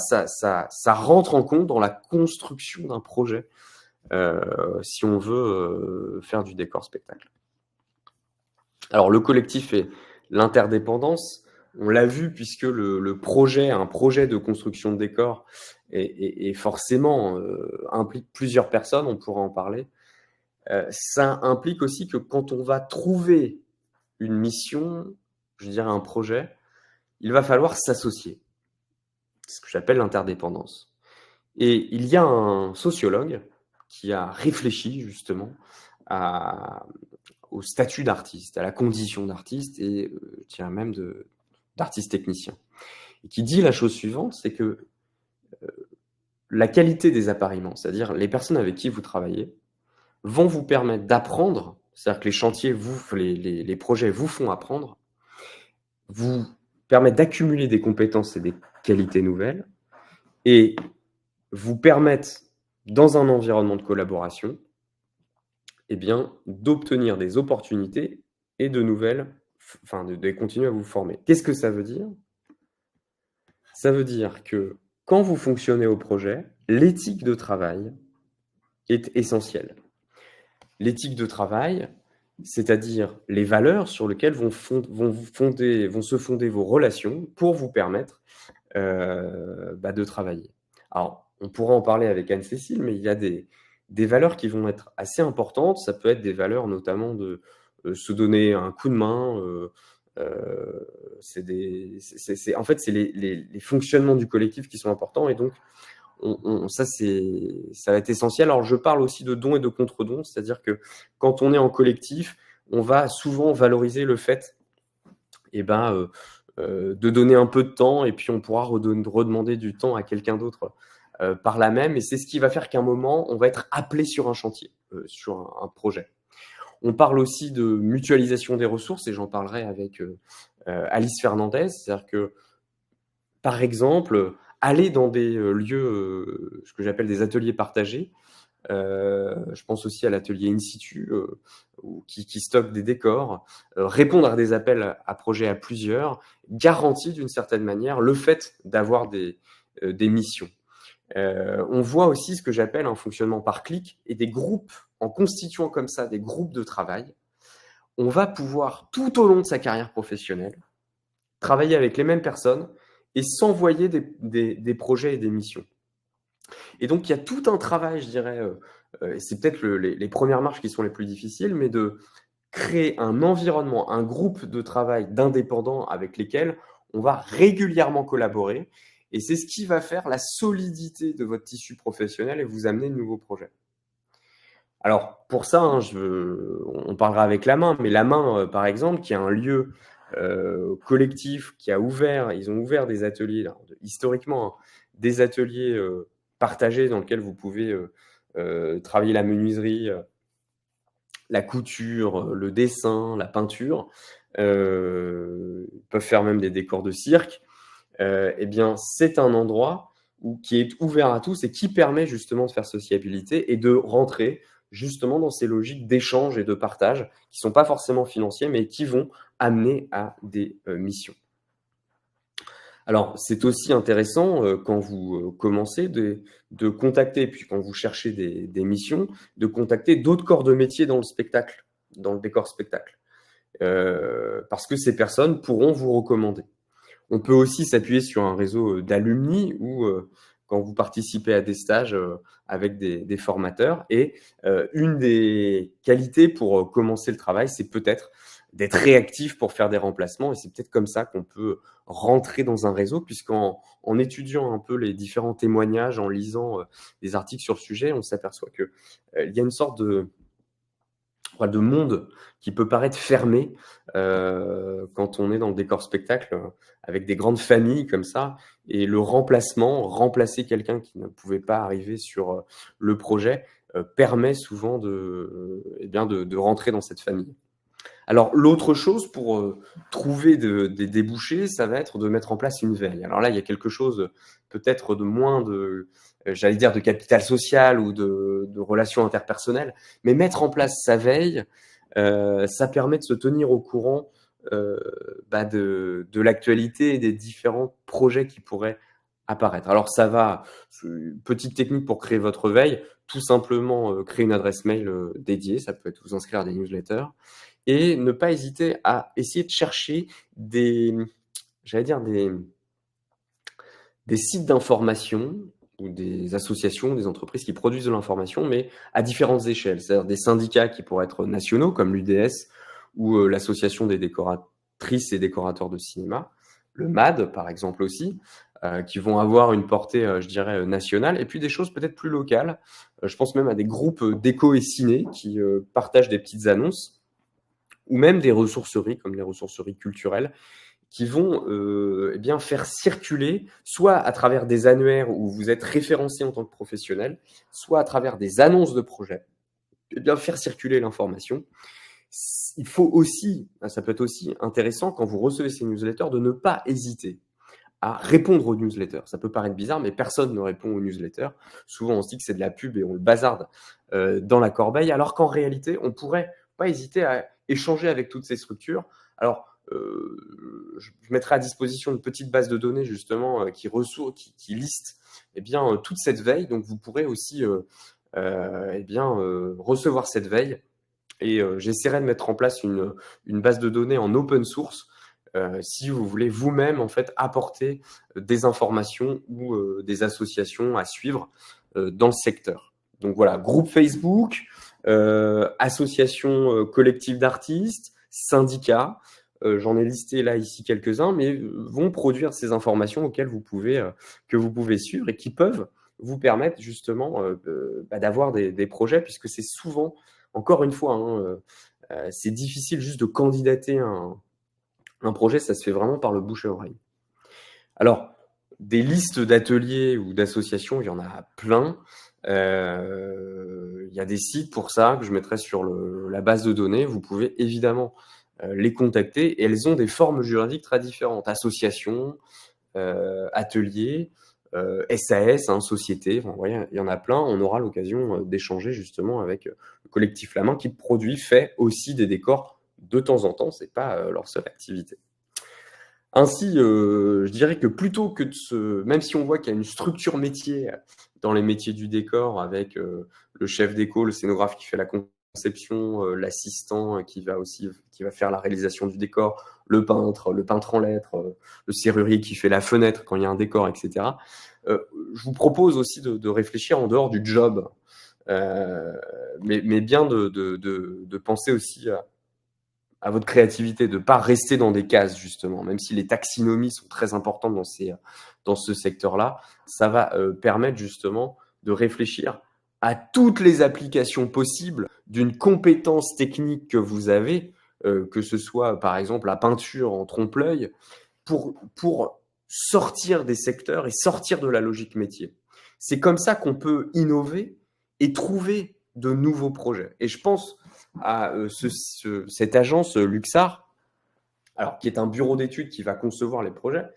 rentre en compte dans la construction d'un projet, si on veut faire du décor spectacle. Alors, le collectif et l'interdépendance, on l'a vu, puisque un projet de construction de décor et forcément implique plusieurs personnes, on pourra en parler. Ça implique aussi que quand on va trouver une mission, je dirais un projet, il va falloir s'associer. C'est ce que j'appelle l'interdépendance. Et il y a un sociologue qui a réfléchi justement au statut d'artiste, à la condition d'artiste, et je dirais même d'artiste technicien. Et qui dit la chose suivante, c'est que la qualité des appareillements, c'est-à-dire les personnes avec qui vous travaillez, vont vous permettre d'apprendre, c'est-à-dire que les chantiers, les projets vous font apprendre, vous permettent d'accumuler des compétences et des qualités nouvelles, et vous permettent, dans un environnement de collaboration, eh bien, d'obtenir des opportunités et de continuer à vous former. Qu'est-ce que ça veut dire? Ça veut dire que quand vous fonctionnez au projet, l'éthique de travail est essentielle. L'éthique de travail, c'est-à-dire les valeurs sur lesquelles vont se fonder vos relations pour vous permettre de travailler. Alors, on pourra en parler avec Anne-Cécile, mais il y a des valeurs qui vont être assez importantes. Ça peut être des valeurs notamment de se donner un coup de main. En fait, c'est les fonctionnements du collectif qui sont importants, et donc ça va être essentiel. Alors, je parle aussi de dons et de contre-dons, c'est-à-dire que quand on est en collectif, on va souvent valoriser le fait de donner un peu de temps, et puis on pourra redemander du temps à quelqu'un d'autre par là même, et c'est ce qui va faire qu'à un moment, on va être appelé sur un chantier, sur un projet. On parle aussi de mutualisation des ressources, et j'en parlerai avec Alice Fernandez, c'est-à-dire que, par exemple, aller dans des lieux, ce que j'appelle des ateliers partagés, je pense aussi à l'atelier In situ, qui stocke des décors, répondre à des appels à projets à plusieurs, garantit d'une certaine manière le fait d'avoir des missions. On voit aussi ce que j'appelle un fonctionnement par clic, et des groupes, en constituant comme ça des groupes de travail, on va pouvoir, tout au long de sa carrière professionnelle, travailler avec les mêmes personnes et s'envoyer des projets et des missions. Et donc, il y a tout un travail, je dirais, et c'est peut-être les premières marches qui sont les plus difficiles, mais de créer un environnement, un groupe de travail d'indépendants avec lesquels on va régulièrement collaborer. Et c'est ce qui va faire la solidité de votre tissu professionnel et vous amener de nouveaux projets. Alors, pour ça, hein, on parlera avec la main, mais la main, par exemple, qui est un lieu collectif qui a ouvert, ils ont ouvert des ateliers, là, historiquement, hein, des ateliers partagés dans lesquels vous pouvez travailler la menuiserie, la couture, le dessin, la peinture. Ils peuvent faire même des décors de cirque. Eh bien, c'est un endroit qui est ouvert à tous et qui permet justement de faire sociabilité et de rentrer justement dans ces logiques d'échange et de partage qui ne sont pas forcément financiers, mais qui vont amener à des missions. Alors, c'est aussi intéressant quand vous commencez de contacter, puis quand vous cherchez des missions, de contacter d'autres corps de métier dans le spectacle, dans le décor spectacle, parce que ces personnes pourront vous recommander. On peut aussi s'appuyer sur un réseau d'alumni ou quand vous participez à des stages avec des formateurs. Et une des qualités pour commencer le travail, c'est peut-être d'être réactif pour faire des remplacements. Et c'est peut-être comme ça qu'on peut rentrer dans un réseau, puisqu'en étudiant un peu les différents témoignages, en lisant des articles sur le sujet, on s'aperçoit qu'il y a une sorte de monde qui peut paraître fermé quand on est dans le décor spectacle avec des grandes familles comme ça. Et le remplacer quelqu'un qui ne pouvait pas arriver sur le projet, permet souvent de rentrer dans cette famille. Alors, l'autre chose pour trouver des débouchés, ça va être de mettre en place une veille. Alors là, il y a quelque chose peut-être de moins j'allais dire de capital social ou de relations interpersonnelles, mais mettre en place sa veille, ça permet de se tenir au courant de l'actualité et des différents projets qui pourraient apparaître. Alors ça va, petite technique pour créer votre veille, tout simplement créer une adresse mail dédiée, ça peut être vous inscrire à des newsletters, et ne pas hésiter à essayer de chercher j'allais dire des sites d'information ou des associations, des entreprises qui produisent de l'information, mais à différentes échelles. C'est-à-dire des syndicats qui pourraient être nationaux, comme l'UDS ou l'association des décoratrices et décorateurs de cinéma, le MAD par exemple aussi, qui vont avoir une portée, je dirais, nationale, et puis des choses peut-être plus locales. Je pense même à des groupes déco et ciné qui partagent des petites annonces, ou même des ressourceries, comme les ressourceries culturelles, qui vont eh bien, faire circuler, soit à travers des annuaires où vous êtes référencé en tant que professionnel, soit à travers des annonces de projets, eh bien, faire circuler l'information. Il faut aussi, ça peut être aussi intéressant quand vous recevez ces newsletters, de ne pas hésiter à répondre aux newsletters. Ça peut paraître bizarre, mais personne ne répond aux newsletters. Souvent, on se dit que c'est de la pub et on le bazarde dans la corbeille, alors qu'en réalité, on pourrait pas hésiter à échanger avec toutes ces structures. Alors, je mettrai à disposition une petite base de données justement qui liste eh bien, toute cette veille. Donc, vous pourrez aussi recevoir cette veille. Et j'essaierai de mettre en place une base de données en open source si vous voulez vous-même en fait apporter des informations ou des associations à suivre dans le secteur. Donc voilà, groupe Facebook, association collective d'artistes, syndicats, j'en ai listé là ici quelques-uns, mais vont produire ces informations auxquelles que vous pouvez suivre et qui peuvent vous permettre justement d'avoir des projets, puisque c'est souvent, encore une fois, hein, c'est difficile juste de candidater un projet, ça se fait vraiment par le bouche à oreille. Alors, des listes d'ateliers ou d'associations, il y en a plein. Il y a des sites pour ça que je mettrai sur la base de données. Vous pouvez évidemment les contacter et elles ont des formes juridiques très différentes. Associations, ateliers, SAS, hein, société, enfin, vous voyez, il y en a plein. On aura l'occasion d'échanger justement avec le collectif La Main qui fait aussi des décors de temps en temps. C'est pas leur seule activité. Ainsi, je dirais que plutôt que même si on voit qu'il y a une structure métier dans les métiers du décor avec le chef déco, le scénographe qui fait la conception, l'assistant qui va faire la réalisation du décor, le peintre en lettres, le serrurier qui fait la fenêtre quand il y a un décor, etc. Je vous propose aussi de réfléchir en dehors du job, mais bien de penser aussi à votre créativité, de ne pas rester dans des cases, justement, même si les taxonomies sont très importantes dans ce secteur-là, ça va permettre justement de réfléchir à toutes les applications possibles d'une compétence technique que vous avez, que ce soit par exemple la peinture en trompe-l'œil, pour sortir des secteurs et sortir de la logique métier. C'est comme ça qu'on peut innover et trouver de nouveaux projets. Et je pense à cette agence Luxar, alors qui est un bureau d'études qui va concevoir les projets,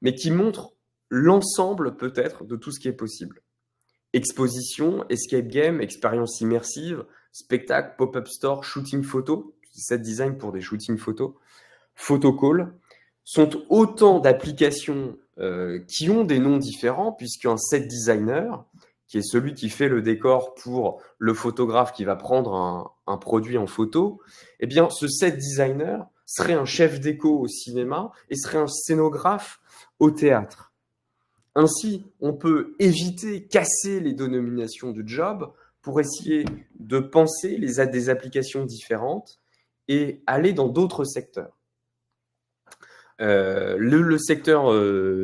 mais qui montre l'ensemble peut-être de tout ce qui est possible. Exposition, escape game, expérience immersive, spectacle, pop-up store, shooting photo, set design pour des shootings photos, photocall, sont autant d'applications qui ont des noms différents, puisqu'un set designer, qui est celui qui fait le décor pour le photographe qui va prendre un produit en photo, eh bien, ce set designer serait un chef déco au cinéma et serait un scénographe au théâtre. Ainsi, on peut éviter, casser les dénominations de job pour essayer de penser des applications différentes et aller dans d'autres secteurs. Le secteur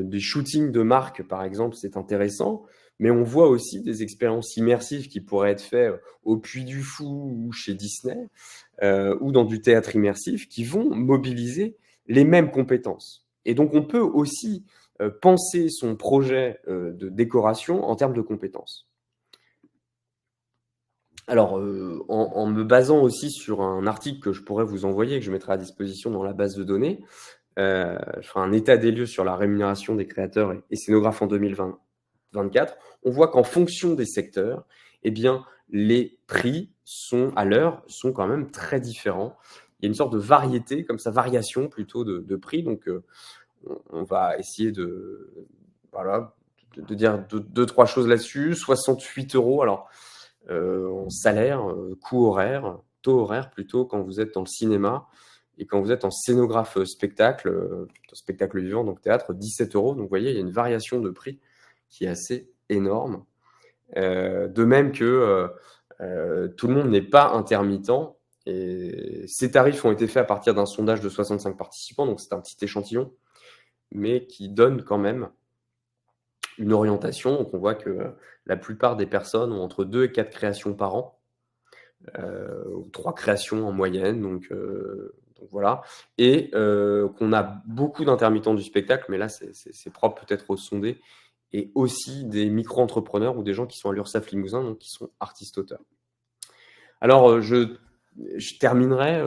des shootings de marque, par exemple, c'est intéressant, mais on voit aussi des expériences immersives qui pourraient être faites au Puy du Fou ou chez Disney, ou dans du théâtre immersif, qui vont mobiliser les mêmes compétences. Et donc, on peut aussi penser son projet de décoration en termes de compétences. Alors, en me basant aussi sur un article que je pourrais vous envoyer, que je mettrai à disposition dans la base de données, je ferai un état des lieux sur la rémunération des créateurs et scénographes en 2024. On voit qu'en fonction des secteurs, eh bien, les prix à l'heure sont quand même très différents. Il y a une sorte de variété, comme ça, variation plutôt de prix. Donc, on va essayer de dire deux, trois choses là-dessus. 68 €, alors, en salaire, coût horaire, taux horaire plutôt, quand vous êtes dans le cinéma. Et quand vous êtes en scénographe spectacle vivant, donc théâtre, 17 €. Donc, vous voyez, il y a une variation de prix qui est assez énorme. De même que tout le monde n'est pas intermittent. Et ces tarifs ont été faits à partir d'un sondage de 65 participants, donc c'est un petit échantillon, mais qui donne quand même une orientation. Donc, on voit que la plupart des personnes ont entre 2 et 4 créations par an, ou 3 créations en moyenne. Donc voilà. Et qu'on a beaucoup d'intermittents du spectacle, mais là, c'est propre peut-être aux sondés, et aussi des micro-entrepreneurs ou des gens qui sont à l'URSSAF Limousin, donc qui sont artistes-auteurs. Alors, je terminerai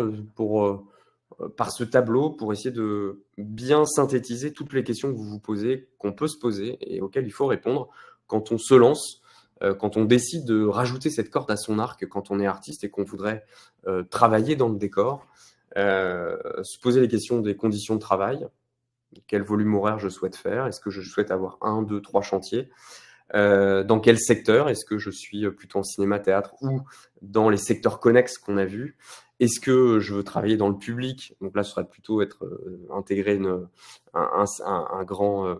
par ce tableau pour essayer de bien synthétiser toutes les questions que vous vous posez, qu'on peut se poser et auxquelles il faut répondre quand on se lance, quand on décide de rajouter cette corde à son arc, quand on est artiste et qu'on voudrait travailler dans le décor. Se poser les questions des conditions de travail, quel volume horaire je souhaite faire, est-ce que je souhaite avoir 1, 2, 3 chantiers, dans quel secteur, est-ce que je suis plutôt en cinéma, théâtre ou dans les secteurs connexes qu'on a vus, est-ce que je veux travailler dans le public, donc là ce serait plutôt intégrer un grand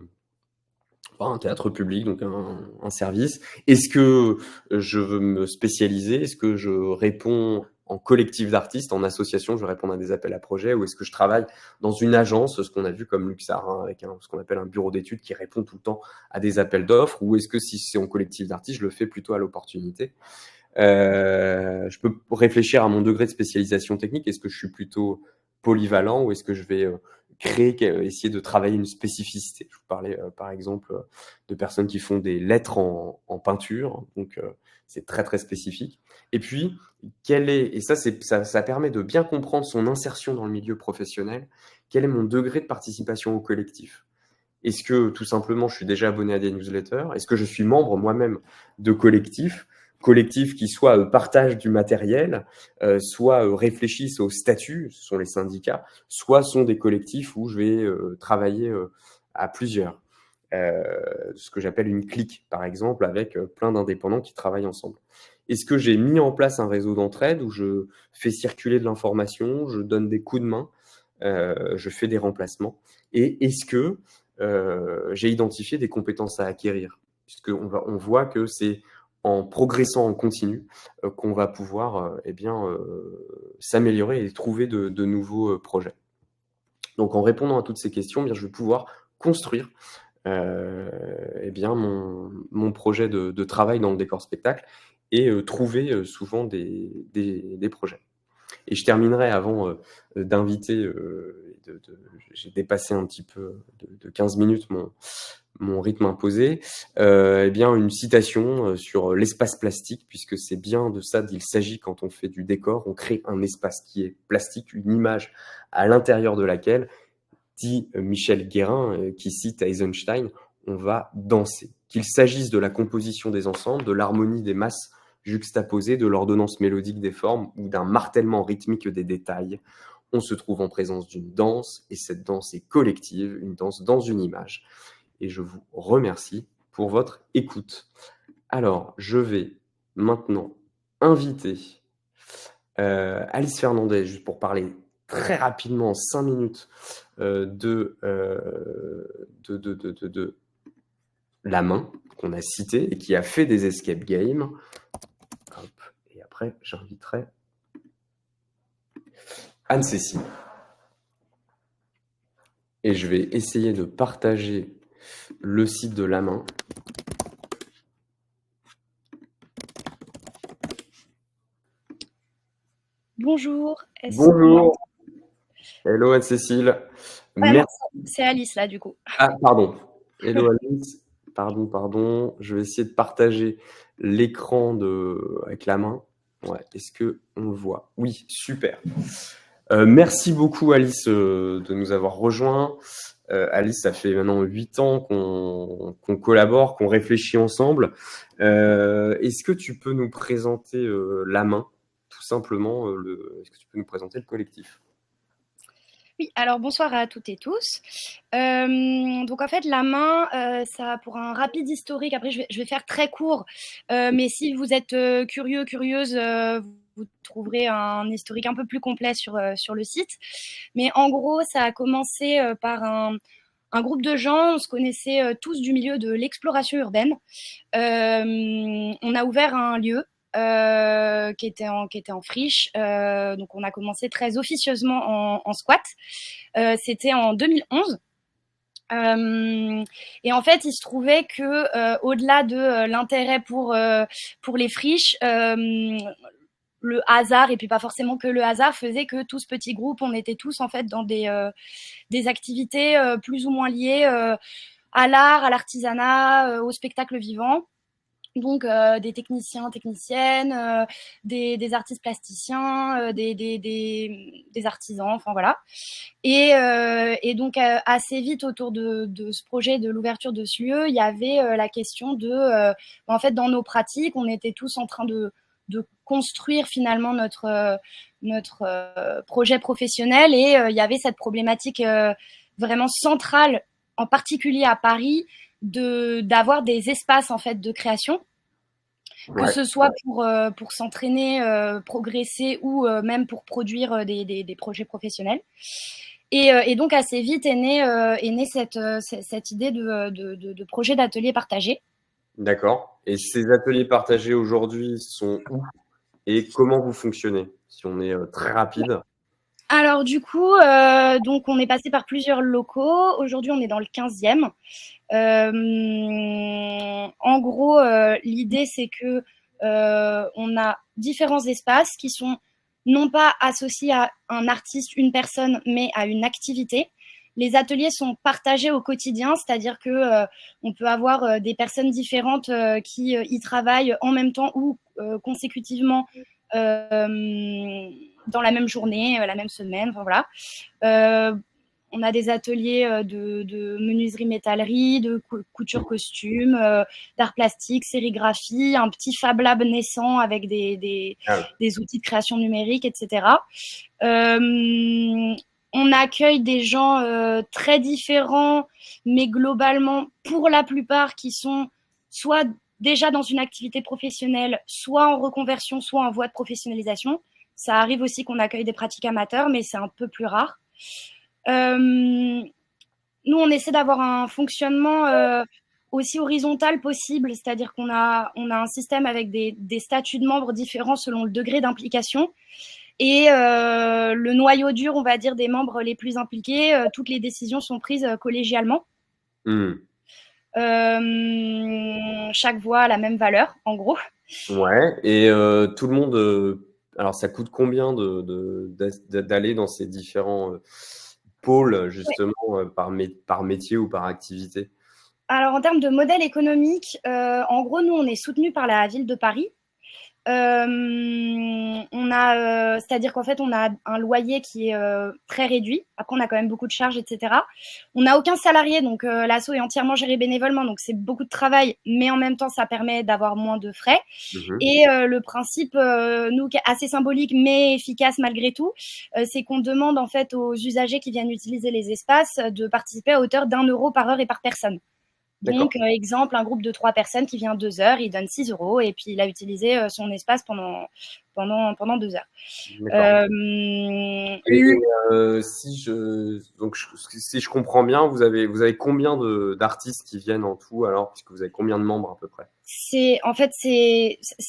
un théâtre public, donc un service. Est-ce que je veux me spécialiser? Est-ce que je réponds en collectif d'artistes, en association, je vais répondre à des appels à projets, ou est-ce que je travaille dans une agence, ce qu'on a vu comme Luxar, avec ce qu'on appelle un bureau d'études qui répond tout le temps à des appels d'offres, ou est-ce que si c'est en collectif d'artistes, je le fais plutôt à l'opportunité? Je peux réfléchir à mon degré de spécialisation technique. Est-ce que je suis plutôt polyvalent ou est-ce que je vais essayer de travailler une spécificité? Je vous parlais par exemple de personnes qui font des lettres en peinture, donc c'est très très spécifique. Et puis, et ça permet de bien comprendre son insertion dans le milieu professionnel. Quel est mon degré de participation au collectif? Est-ce que tout simplement je suis déjà abonné à des newsletters? Est-ce que je suis membre moi-même de collectifs qui soit partagent du matériel, soit réfléchissent au statut, ce sont les syndicats, soit sont des collectifs où je vais travailler à plusieurs. Ce que j'appelle une clique, par exemple, avec plein d'indépendants qui travaillent ensemble. Est-ce que j'ai mis en place un réseau d'entraide où je fais circuler de l'information, je donne des coups de main, je fais des remplacements? Et est-ce que j'ai identifié des compétences à acquérir? On voit que c'est en progressant en continu qu'on va pouvoir s'améliorer et trouver de nouveaux projets. Donc en répondant à toutes ces questions, bien, je vais pouvoir construire mon projet de travail dans le décor spectacle et trouver souvent des projets. Et je terminerai avant d'inviter, j'ai dépassé un petit peu de 15 minutes mon rythme imposé, une citation sur l'espace plastique, puisque c'est bien de ça qu'il s'agit quand on fait du décor. On crée un espace qui est plastique, une image à l'intérieur de laquelle, dit Michel Guérin, qui cite Eisenstein, on va danser. Qu'il s'agisse de la composition des ensembles, de l'harmonie des masses juxtaposées, de l'ordonnance mélodique des formes ou d'un martèlement rythmique des détails, on se trouve en présence d'une danse, et cette danse est collective, une danse dans une image. Et je vous remercie pour votre écoute. Alors, je vais maintenant inviter Alice Fernandez, juste pour parler très rapidement, en 5 minutes, de La Main, qu'on a cité et qui a fait des escape games. Hop. Et après, j'inviterai Anne-Cécile. Et je vais essayer de partager le site de La Main. Bonjour. Bonjour. Hello Anne-Cécile. Merci. C'est Alice là du coup. Ah, pardon. Hello Alice. Pardon. Je vais essayer de partager l'écran avec La Main. Ouais. Est-ce qu'on le voit? Oui, super. Merci beaucoup Alice de nous avoir rejoints. Alice, ça fait maintenant 8 ans qu'on collabore, qu'on réfléchit ensemble. Est-ce que tu peux nous présenter La Main, tout simplement, est-ce que tu peux nous présenter le collectif? Oui, alors bonsoir à toutes et tous. Donc en fait, La Main, ça pour un rapide historique, après je vais faire très court, mais si vous êtes curieux, curieuse, vous trouverez un historique un peu plus complet sur le site. Mais en gros, ça a commencé par un groupe de gens, on se connaissait tous du milieu de l'exploration urbaine. On a ouvert un lieu qui était en friche. Donc on a commencé très officieusement en squat. C'était en 2011. Et en fait, il se trouvait que au-delà de l'intérêt pour les friches, le hasard, et puis pas forcément que le hasard, faisait que tout ce petit groupe, on était tous en fait dans des activités plus ou moins liées à l'art, à l'artisanat, au spectacle vivant. Donc des techniciens, techniciennes, des artistes plasticiens, des artisans, enfin voilà. Et donc assez vite autour de ce projet, de l'ouverture de ce lieu, il y avait la question en fait, dans nos pratiques, on était tous en train de construire finalement notre projet professionnel, et il y avait cette problématique vraiment centrale, en particulier à Paris, d'avoir des espaces en fait de création, que ce soit pour s'entraîner, progresser, ou même pour produire des projets professionnels. Et donc assez vite est née cette idée de projet d'atelier partagé. D'accord. Et ces ateliers partagés aujourd'hui sont où et comment vous fonctionnez? Si on est très rapide. Alors du coup, donc on est passé par plusieurs locaux. Aujourd'hui, on est dans le 15e. En gros, l'idée, c'est que on a différents espaces qui sont non pas associés à un artiste, une personne, mais à une activité. Les ateliers sont partagés au quotidien, c'est-à-dire que on peut avoir des personnes différentes qui y travaillent en même temps ou consécutivement dans la même journée, la même semaine, enfin, voilà. On a des ateliers de menuiserie métallerie, de couture costume, d'art plastique, sérigraphie, un petit Fab Lab naissant avec des outils de création numérique, etc. On accueille des gens très différents, mais globalement, pour la plupart, qui sont soit déjà dans une activité professionnelle, soit en reconversion, soit en voie de professionnalisation. Ça arrive aussi qu'on accueille des pratiques amateurs, mais c'est un peu plus rare. Nous, on essaie d'avoir un fonctionnement aussi horizontal possible, c'est-à-dire qu'on a un système avec des statuts de membres différents selon le degré d'implication. Et le noyau dur, on va dire, des membres les plus impliqués, toutes les décisions sont prises collégialement. Chaque voix a la même valeur, en gros. Ouais, et tout le monde. Alors, ça coûte combien d'aller dans ces différents pôles, justement, par métier ou par activité? Alors, en termes de modèle économique, en gros, nous, on est soutenu par la ville de Paris. C'est-à-dire qu'en fait, on a un loyer qui est très réduit. Après, on a quand même beaucoup de charges, etc. On n'a aucun salarié, donc l'asso est entièrement géré bénévolement, donc c'est beaucoup de travail, mais en même temps, ça permet d'avoir moins de frais. Et le principe, nous, assez symbolique, mais efficace malgré tout, c'est qu'on demande en fait aux usagers qui viennent utiliser les espaces de participer à hauteur d'1 € par heure et par personne. Donc, exemple, un groupe de 3 personnes qui vient 2 heures, il donne 6 € et puis il a utilisé son espace pendant 2 heures. Si je comprends bien, vous avez combien d'artistes qui viennent en tout alors, puisque vous avez combien de membres à peu près?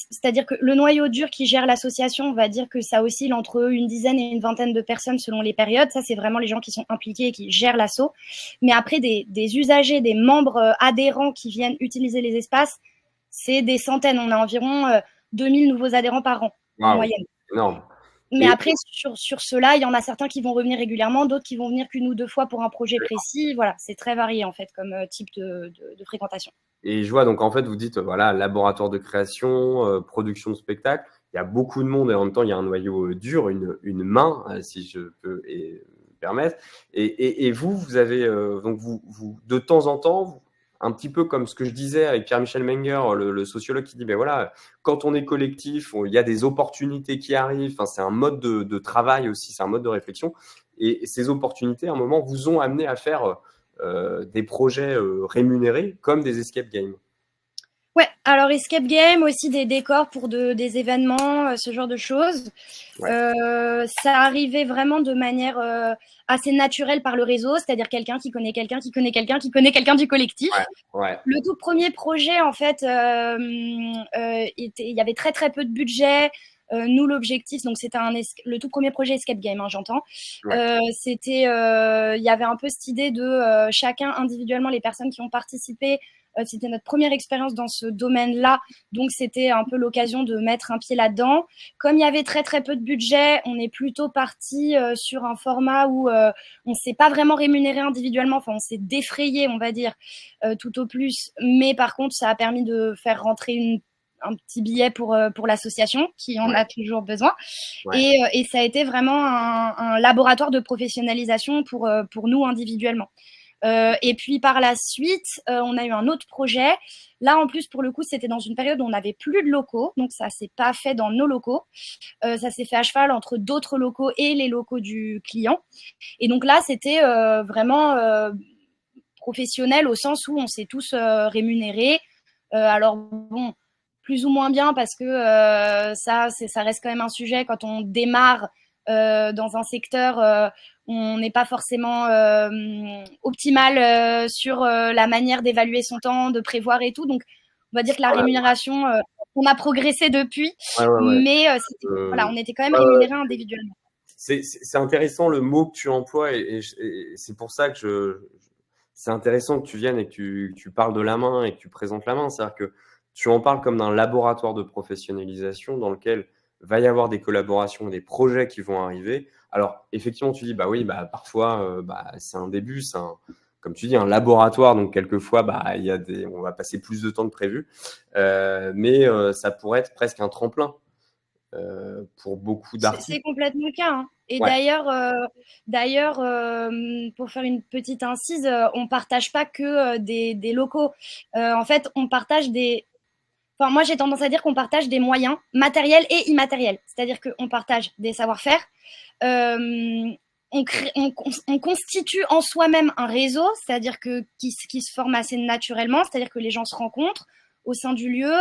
C'est-à-dire que le noyau dur qui gère l'association, on va dire que ça oscille entre une dizaine et une vingtaine de personnes selon les périodes. Ça, c'est vraiment les gens qui sont impliqués et qui gèrent l'asso. Mais après, des usagers, des membres adhérents qui viennent utiliser les espaces, c'est des centaines. On a environ 2000 nouveaux adhérents par an, en moyenne. Énorme. Mais après, sur ceux-là, il y en a certains qui vont revenir régulièrement, d'autres qui vont venir qu'une ou deux fois pour un projet précis. Voilà, c'est très varié en fait comme type de fréquentation. Et je vois, donc en fait, vous dites, voilà, laboratoire de création, production de spectacle. Il y a beaucoup de monde et en même temps, il y a un noyau dur, une main, si je peux me permettre. Et vous avez, donc vous, de temps en temps, un petit peu comme ce que je disais avec Pierre-Michel Menger, le sociologue qui dit, ben voilà, quand on est collectif, il y a des opportunités qui arrivent. Enfin, c'est un mode de travail aussi, c'est un mode de réflexion. Et ces opportunités, à un moment, vous ont amené à faire des projets rémunérés comme des escape games. Ouais, alors escape game, aussi des décors pour des événements, ce genre de choses. Ça arrivait vraiment de manière assez naturelle par le réseau, c'est-à-dire quelqu'un qui connaît quelqu'un qui connaît quelqu'un qui connaît quelqu'un du collectif. Le tout premier projet, en fait, il y avait très très peu de budget. Nous, l'objectif, donc c'était le tout premier projet escape game, hein, j'entends. C'était, il y avait un peu cette idée de chacun individuellement, les personnes qui ont participé. C'était notre première expérience dans ce domaine-là, donc c'était un peu l'occasion de mettre un pied là-dedans. Comme il y avait très très peu de budget, on est plutôt parti sur un format où on s'est pas vraiment rémunéré individuellement, enfin on s'est défrayé, on va dire, tout au plus. Mais par contre, ça a permis de faire rentrer un petit billet pour l'association qui en a toujours besoin. Et ça a été vraiment un laboratoire de professionnalisation pour nous individuellement. Et puis par la suite, on a eu un autre projet. Là, en plus, pour le coup, c'était dans une période où on n'avait plus de locaux, donc ça s'est pas fait dans nos locaux. Ça s'est fait à cheval entre d'autres locaux et les locaux du client. Et donc là, c'était vraiment professionnel au sens où on s'est tous rémunérés. Alors bon, plus ou moins bien parce que ça reste quand même un sujet quand on démarre dans un secteur. On n'est pas forcément optimal sur la manière d'évaluer son temps, de prévoir et tout. Donc, on va dire que la rémunération, on a progressé depuis, mais voilà, on était quand même rémunérés individuellement. C'est intéressant le mot que tu emploies et c'est pour ça que c'est intéressant que tu viennes et que tu parles de la main et que tu présentes la main. C'est-à-dire que tu en parles comme d'un laboratoire de professionnalisation dans lequel va y avoir des collaborations, des projets qui vont arriver. Alors, effectivement, tu dis, bah oui, bah, parfois, c'est un début, comme tu dis, un laboratoire. Donc, quelquefois, on va passer plus de temps que prévu. Mais ça pourrait être presque un tremplin pour beaucoup d'artistes. C'est complètement le cas. Hein. Et d'ailleurs, pour faire une petite incise, on partage pas que des locaux. En fait, on partage Enfin, moi, j'ai tendance à dire qu'on partage des moyens matériels et immatériels. C'est-à-dire qu'on partage des savoir-faire. On constitue en soi-même un réseau, c'est-à-dire qui se forme assez naturellement, c'est-à-dire que les gens se rencontrent. au sein du lieu,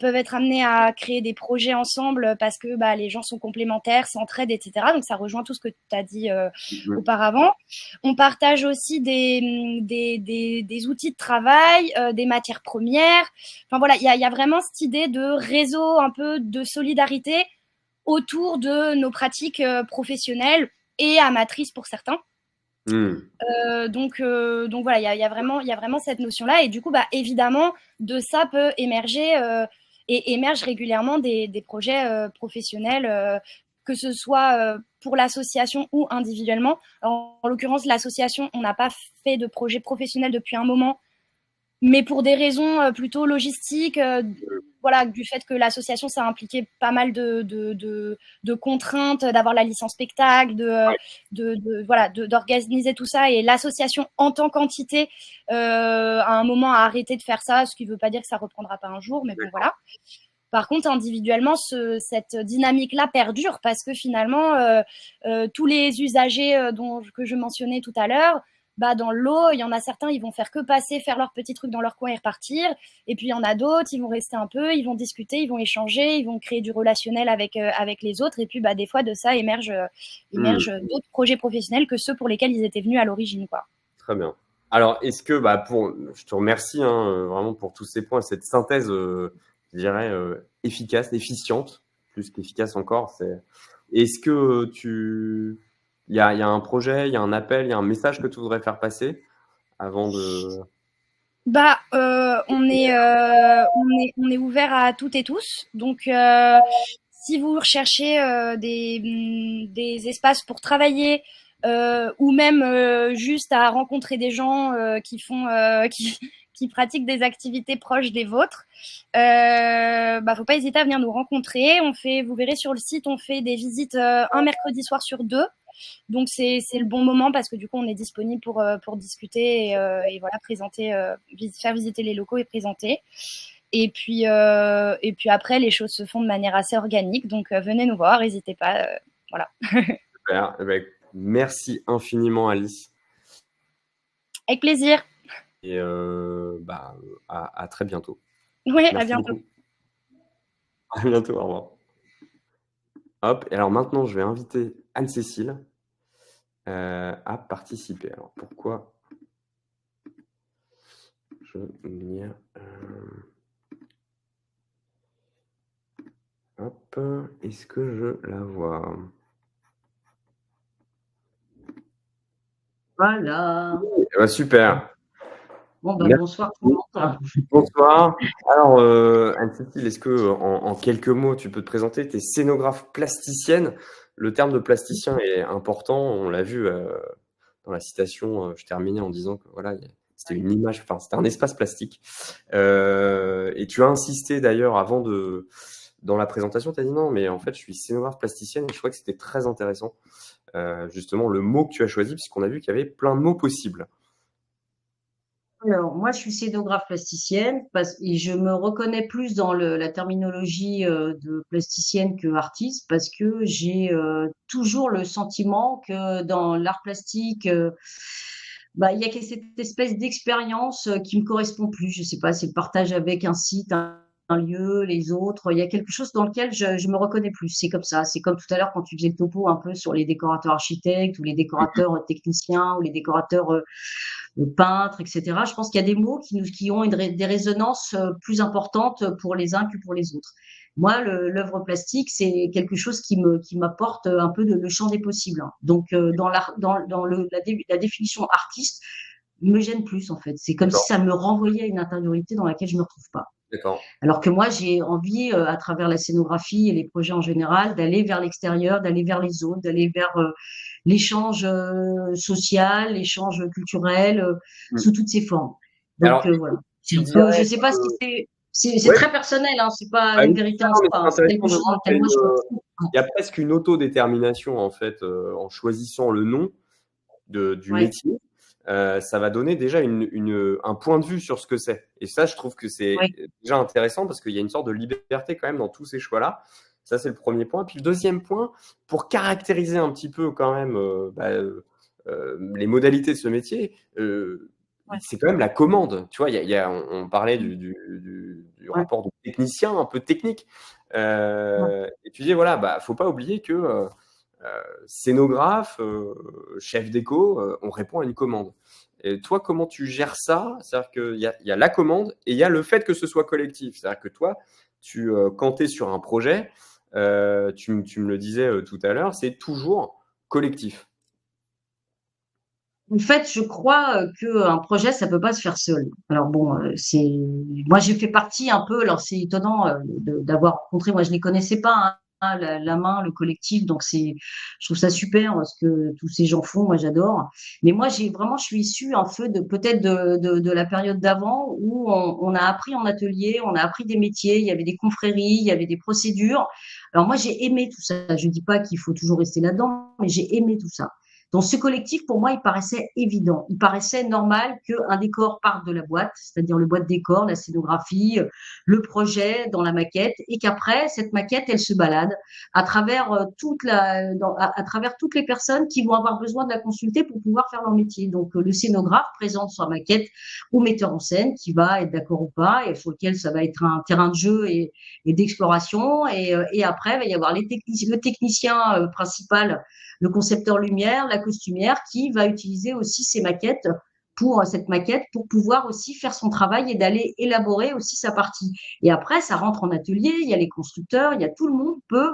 peuvent être amenés à créer des projets ensemble parce que les gens sont complémentaires, s'entraident, etc. Donc ça rejoint tout ce que tu as dit auparavant. On partage aussi des outils de travail, des matières premières. Enfin voilà, il y a vraiment cette idée de réseau, un peu de solidarité autour de nos pratiques professionnelles et amatrices pour certains. Donc voilà, il y a vraiment cette notion-là. Et du coup, évidemment, de ça peut émerger et émergent régulièrement des projets professionnels, que ce soit pour l'association ou individuellement. Alors, en l'occurrence, l'association, on n'a pas fait de projet professionnel depuis un moment, mais pour des raisons plutôt logistiques, voilà, du fait que l'association, ça a impliqué pas mal de contraintes, d'avoir la licence spectacle, voilà, d'organiser tout ça. Et l'association, en tant qu'entité, à un moment, a arrêté de faire ça, ce qui ne veut pas dire que ça ne reprendra pas un jour, mais bon, voilà. Par contre, individuellement, cette dynamique-là perdure parce que finalement, tous les usagers que je mentionnais tout à l'heure, dans le lot, il y en a certains, ils vont faire que passer, faire leur petit truc dans leur coin et repartir. Et puis, il y en a d'autres, ils vont rester un peu, ils vont discuter, ils vont échanger, ils vont créer du relationnel avec les autres. Et puis, des fois, de ça émergent d'autres projets professionnels que ceux pour lesquels ils étaient venus à l'origine, quoi. Très bien. Alors, est-ce que, je te remercie vraiment pour tous ces points, cette synthèse, je dirais, efficace, efficiente, plus qu'efficace encore. Est-ce que il y a un projet, il y a un appel, il y a un message que tu voudrais faire passer avant de… On est ouvert à toutes et tous. Donc, si vous recherchez des espaces pour travailler ou même juste à rencontrer des gens qui pratiquent des activités proches des vôtres, faut pas hésiter à venir nous rencontrer. Vous verrez sur le site, on fait des visites un mercredi soir sur 2. Donc c'est le bon moment parce que du coup on est disponible pour discuter et voilà, présenter, faire visiter les locaux et présenter. Et puis après les choses se font de manière assez organique, donc venez nous voir, n'hésitez pas, voilà. Super. Merci infiniment, Alice. Avec plaisir. Et à très bientôt. Oui, Merci à bientôt. Beaucoup. À bientôt, au revoir. Hop, et alors maintenant je vais inviter Anne-Cécile à participer. Alors pourquoi je n'y hop, est-ce que je la vois? Voilà. Super. Bon, bonsoir tout le monde. Bonsoir. Alors, Anne-Cécile, est-ce que en quelques mots, tu peux te présenter? Tu es scénographe plasticienne. Le terme de plasticien est important. On l'a vu dans la citation. Je terminais en disant que voilà, c'était une image, enfin, c'était un espace plastique. Et tu as insisté d'ailleurs dans la présentation, tu as dit non, mais en fait, je suis scénographe plasticienne et je crois que c'était très intéressant. Justement, le mot que tu as choisi, puisqu'on a vu qu'il y avait plein de mots possibles. Alors, moi, je suis scénographe plasticienne et je me reconnais plus dans la terminologie de plasticienne que artiste parce que j'ai toujours le sentiment que dans l'art plastique, il y a cette espèce d'expérience qui me correspond plus. Je sais pas, c'est le partage avec un site, un lieu, les autres. Il y a quelque chose dans lequel je me reconnais plus. C'est comme ça. C'est comme tout à l'heure quand tu faisais le topo un peu sur les décorateurs architectes ou les décorateurs techniciens ou les décorateurs peintres, etc. Je pense qu'il y a des mots qui ont des résonances plus importantes pour les uns que pour les autres. Moi, l'œuvre plastique, c'est quelque chose qui m'apporte un peu le champ des possibles. Donc, dans la définition artiste, me gêne plus en fait. C'est comme si ça me renvoyait à une intériorité dans laquelle je me retrouve pas. D'accord. Alors que moi, j'ai envie, à travers la scénographie et les projets en général, d'aller vers l'extérieur, d'aller vers les autres, d'aller vers l'échange social, l'échange culturel, sous toutes ses formes. Donc Alors, voilà. Je sais pas si c'est très personnel, hein, c'est pas une vérité en soi, hein, c'est quelque chose dans lequel moi je me retrouve. Il y a presque une autodétermination en fait en choisissant le nom du métier. Ça va donner déjà un point de vue sur ce que c'est. Et ça, je trouve que c'est déjà intéressant parce qu'il y a une sorte de liberté quand même dans tous ces choix-là. Ça, c'est le premier point. Puis le deuxième point, pour caractériser un petit peu quand même les modalités de ce métier, c'est quand même la commande. Tu vois, on parlait du Ouais. rapport de technicien, un peu technique. Et tu dis, voilà, bah, faut pas oublier que scénographe, chef déco, on répond à une commande. Et toi, comment tu gères ça? C'est-à-dire qu'il y a la commande et il y a le fait que ce soit collectif. C'est-à-dire que toi, quand tu es sur un projet, tu me le disais tout à l'heure, c'est toujours collectif. En fait, je crois qu'un projet, ça peut pas se faire seul. Alors bon, moi j'ai fait partie un peu. Alors c'est étonnant d'avoir rencontré. Moi, je les connaissais pas, hein, la main, le collectif. Donc je trouve ça super ce que tous ces gens font. Moi, j'adore. Mais moi, je suis issue un peu peut-être de la période d'avant où on a appris en atelier, on a appris des métiers. Il y avait des confréries, il y avait des procédures. Alors moi, j'ai aimé tout ça. Je dis pas qu'il faut toujours rester là-dedans, mais j'ai aimé tout ça. Dans ce collectif, pour moi, il paraissait évident. Il paraissait normal qu'un décor parte de la boîte, c'est-à-dire le boîte décor, la scénographie, le projet dans la maquette, et qu'après, cette maquette, elle se balade à travers à travers toutes les personnes qui vont avoir besoin de la consulter pour pouvoir faire leur métier. Donc, le scénographe présente sa maquette au metteur en scène qui va être d'accord ou pas, et sur lequel ça va être un terrain de jeu et d'exploration. Et après, il va y avoir le technicien principal, le concepteur lumière, la costumière, qui va utiliser aussi cette maquette pour pouvoir aussi faire son travail et d'aller élaborer aussi sa partie. Et après, ça rentre en atelier, il y a les constructeurs, il y a tout le monde peut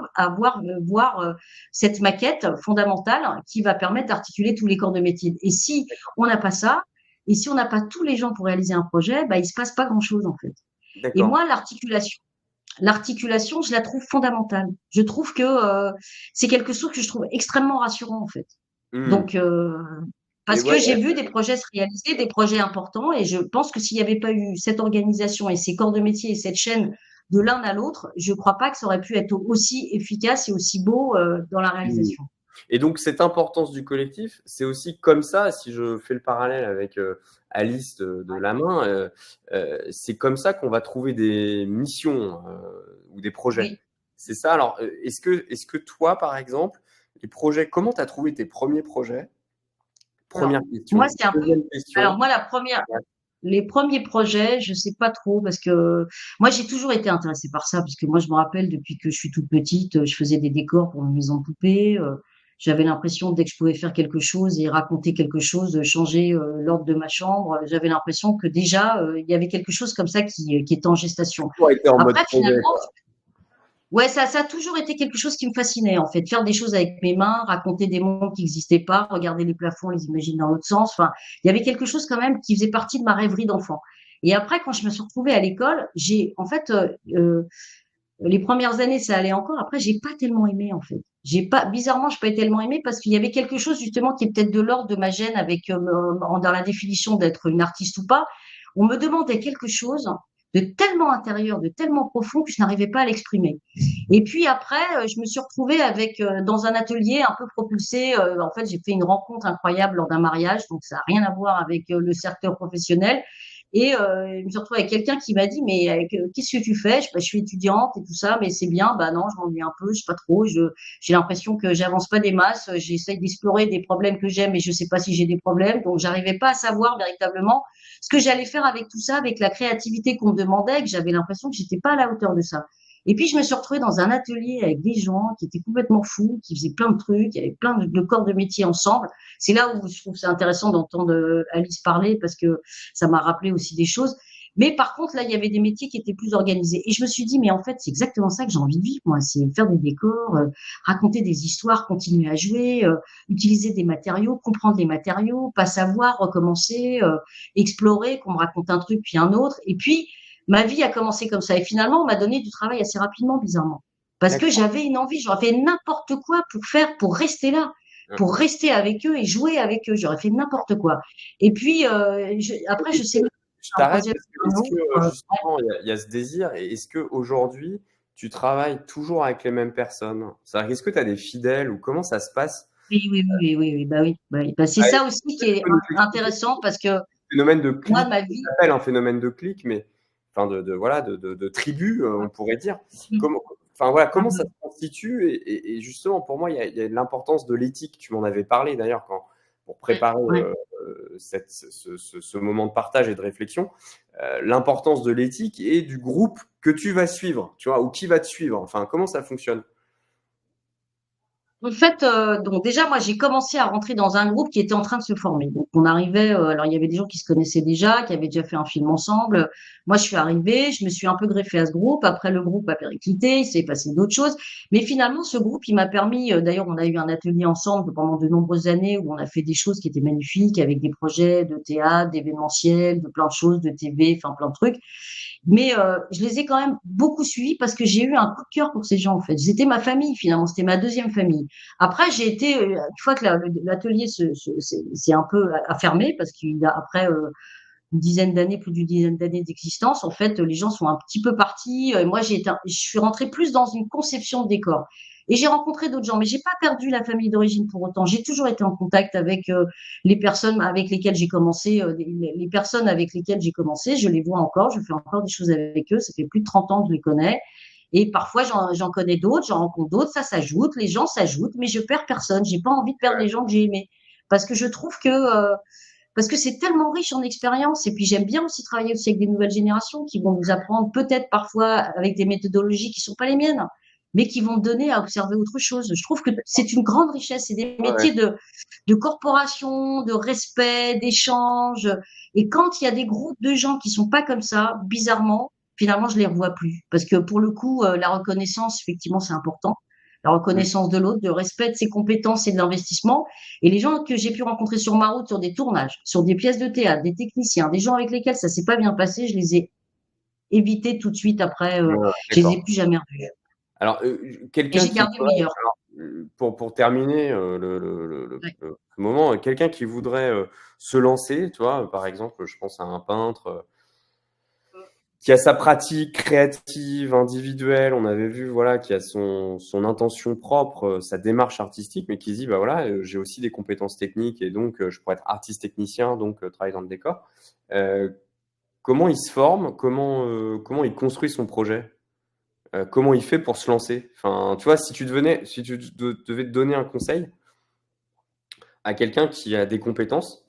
voir cette maquette fondamentale qui va permettre d'articuler tous les corps de métier. Et si on n'a pas ça, et si on n'a pas tous les gens pour réaliser un projet, bah, il se passe pas grand-chose en fait. Et D'accord. moi, l'articulation, je la trouve fondamentale. Je trouve que c'est quelque chose que je trouve extrêmement rassurant en fait. Hmm. Donc, Et parce que ouais, j'ai vu des projets se réaliser, des projets importants, et je pense que s'il n'y avait pas eu cette organisation et ces corps de métier et cette chaîne de l'un à l'autre, je ne crois pas que ça aurait pu être aussi efficace et aussi beau dans la hmm. réalisation. Et donc, cette importance du collectif, c'est aussi comme ça, si je fais le parallèle avec Alice de la main, c'est comme ça qu'on va trouver des missions ou des projets. Oui. C'est ça. Alors, est-ce que toi, par exemple, les projets, comment tu as trouvé tes premiers projets? Alors, Première moi, question. c'est un peu. Deuxième Alors, question. moi, les premiers projets, je sais pas trop parce que moi, j'ai toujours été intéressée par ça, parce que moi, je me rappelle depuis que je suis toute petite, je faisais des décors pour une maison de poupée. J'avais l'impression, dès que je pouvais faire quelque chose et raconter quelque chose, changer l'ordre de ma chambre, j'avais l'impression que déjà, il y avait quelque chose comme ça qui était en gestation. Toujours été en mode Après, projet, finalement, quoi. ouais, ça a toujours été quelque chose qui me fascinait, en fait. Faire des choses avec mes mains, raconter des mondes qui n'existaient pas, regarder les plafonds, les imaginer dans l'autre sens. Enfin, il y avait quelque chose quand même qui faisait partie de ma rêverie d'enfant. Et après, quand je me suis retrouvée à l'école, les premières années, ça allait encore. Après, j'ai pas tellement aimé, en fait. Bizarrement, j'ai pas tellement aimé parce qu'il y avait quelque chose, justement, qui est peut-être de l'ordre de ma gêne avec, dans la définition d'être une artiste ou pas. On me demandait quelque chose de tellement intérieur, de tellement profond que je n'arrivais pas à l'exprimer. Et puis après, je me suis retrouvée dans un atelier un peu propulsé. En fait, j'ai fait une rencontre incroyable lors d'un mariage, donc ça n'a rien à voir avec le secteur professionnel. Et je me suis retrouvée avec quelqu'un qui m'a dit, mais qu'est-ce que tu fais? Je suis étudiante et tout ça, mais c'est bien. Bah non, je m'ennuie un peu, je sais pas trop. J'ai l'impression que j'avance pas des masses. J'essaye d'explorer des problèmes que j'ai, mais je sais pas si j'ai des problèmes. Donc, j'arrivais pas à savoir véritablement ce que j'allais faire avec tout ça, avec la créativité qu'on me demandait, que j'avais l'impression que j'étais pas à la hauteur de ça. Et puis, je me suis retrouvée dans un atelier avec des gens qui étaient complètement fous, qui faisaient plein de trucs, il y avait plein de corps de métier ensemble. C'est là où je trouve c'est intéressant d'entendre Alice parler parce que ça m'a rappelé aussi des choses. Mais par contre, là, il y avait des métiers qui étaient plus organisés. Et je me suis dit, mais en fait, c'est exactement ça que j'ai envie de vivre, moi. C'est faire des décors, raconter des histoires, continuer à jouer, utiliser des matériaux, comprendre les matériaux, pas savoir, recommencer, explorer, qu'on me raconte un truc puis un autre. Et puis, ma vie a commencé comme ça. Et finalement, on m'a donné du travail assez rapidement, bizarrement. Parce que D'accord. j'avais une envie, j'aurais fait n'importe quoi pour rester là, pour rester avec eux et jouer avec eux. J'aurais fait n'importe quoi. Et puis, après, je sais pas, Je un t'arrête projet parce que un est-ce autre. que justement il y a ce désir et est-ce qu'aujourd'hui tu travailles toujours avec les mêmes personnes? C'est-à-dire qu'est-ce que tu as des fidèles ou comment ça se passe? Oui, oui, oui, oui, oui, oui, bah oui, bah oui. Bah, c'est Ah, ça est-ce aussi qui que tu est peux nous expliquer intéressant parce que le phénomène de moi, clique, ma qu'on vie, appelle un phénomène de clique, mais enfin voilà, de tribu, on pourrait dire. Comment, enfin voilà, comment ça se constitue et justement pour moi il y a l'importance de l'éthique. Tu m'en avais parlé d'ailleurs pour préparer ouais. ce moment de partage et de réflexion, l'importance de l'éthique et du groupe que tu vas suivre, tu vois, ou qui va te suivre. Enfin, comment ça fonctionne? En fait, donc déjà, moi, j'ai commencé à rentrer dans un groupe qui était en train de se former. Donc, on arrivait, alors il y avait des gens qui se connaissaient déjà, qui avaient déjà fait un film ensemble. Moi, je suis arrivée, je me suis un peu greffée à ce groupe. Après, le groupe a périclité, il s'est passé d'autres choses. Mais finalement, ce groupe, il m'a permis, d'ailleurs, on a eu un atelier ensemble pendant de nombreuses années où on a fait des choses qui étaient magnifiques avec des projets de théâtre, d'événementiel, de plein de choses, de TV, enfin plein de trucs. Mais je les ai quand même beaucoup suivis parce que j'ai eu un coup de cœur pour ces gens, en fait. C'était ma famille, finalement. C'était ma deuxième famille. Après, j'ai été, une fois que l'atelier s'est un peu fermé, parce qu'il y a après une dizaine d'années, plus d'une dizaine d'années d'existence, en fait, les gens sont un petit peu partis. Et moi, je suis rentrée plus dans une conception de décor. Et j'ai rencontré d'autres gens, mais j'ai pas perdu la famille d'origine pour autant. J'ai toujours été en contact avec les personnes avec lesquelles j'ai commencé, les personnes avec lesquelles j'ai commencé, je les vois encore, je fais encore des choses avec eux. Ça fait plus de 30 ans que je les connais. Et parfois, j'en connais d'autres, j'en rencontre d'autres, ça s'ajoute, les gens s'ajoutent, mais je perds personne. J'ai pas envie de perdre les gens que j'ai aimés. Parce que je trouve parce que c'est tellement riche en expérience. Et puis, j'aime bien aussi travailler aussi avec des nouvelles générations qui vont nous apprendre peut-être parfois avec des méthodologies qui sont pas les miennes, mais qui vont donner à observer autre chose. Je trouve que c'est une grande richesse. C'est des Ouais, métiers de corporation, de respect, d'échange. Et quand il y a des groupes de gens qui sont pas comme ça, bizarrement, finalement, je les revois plus. Parce que pour le coup, la reconnaissance, effectivement, c'est important. La mm, reconnaissance de l'autre, de respect de ses compétences et de l'investissement. Et les gens que j'ai pu rencontrer sur ma route, sur des tournages, sur des pièces de théâtre, des techniciens, des gens avec lesquels ça s'est pas bien passé, je les ai évités tout de suite après. ouais, Je les ai d'accord. plus jamais revus. Alors, Et quelqu'un j'ai qui gardé le voudrait, meilleur. alors, pour terminer Ouais. le moment, quelqu'un qui voudrait se lancer, tu vois, par exemple, je pense à un peintre qui a sa pratique créative, individuelle, on avait vu, voilà, qui a son intention propre, sa démarche artistique, mais qui se dit, bah voilà, j'ai aussi des compétences techniques et donc je pourrais être artiste technicien, donc travailler dans le décor. Euh, Comment il se forme? Comment il construit son projet? Comment il fait pour se lancer? Enfin, tu vois, si tu devais te donner un conseil à quelqu'un qui a des compétences,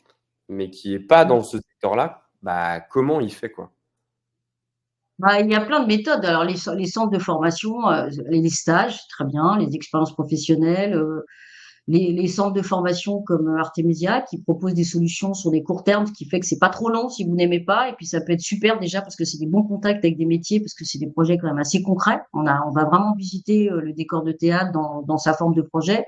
mais qui est pas dans ce secteur-là, bah, comment il fait, quoi? Bah, il y a plein de méthodes. Alors, les centres de formation, les stages, très bien, les expériences professionnelles, les centres de formation comme Artemisia qui proposent des solutions sur des courts termes, ce qui fait que c'est pas trop long si vous n'aimez pas. Et puis, ça peut être super déjà parce que c'est des bons contacts avec des métiers, parce que c'est des projets quand même assez concrets. On va vraiment visiter le décor de théâtre dans sa forme de projet.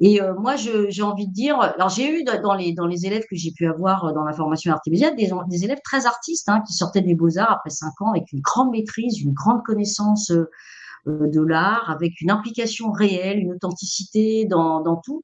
Et moi, j'ai envie de dire, alors j'ai eu dans les élèves que j'ai pu avoir dans la formation Artemisia des élèves très artistes hein, qui sortaient des beaux-arts après 5 ans avec une grande maîtrise, une grande connaissance de l'art, avec une implication réelle, une authenticité dans tout.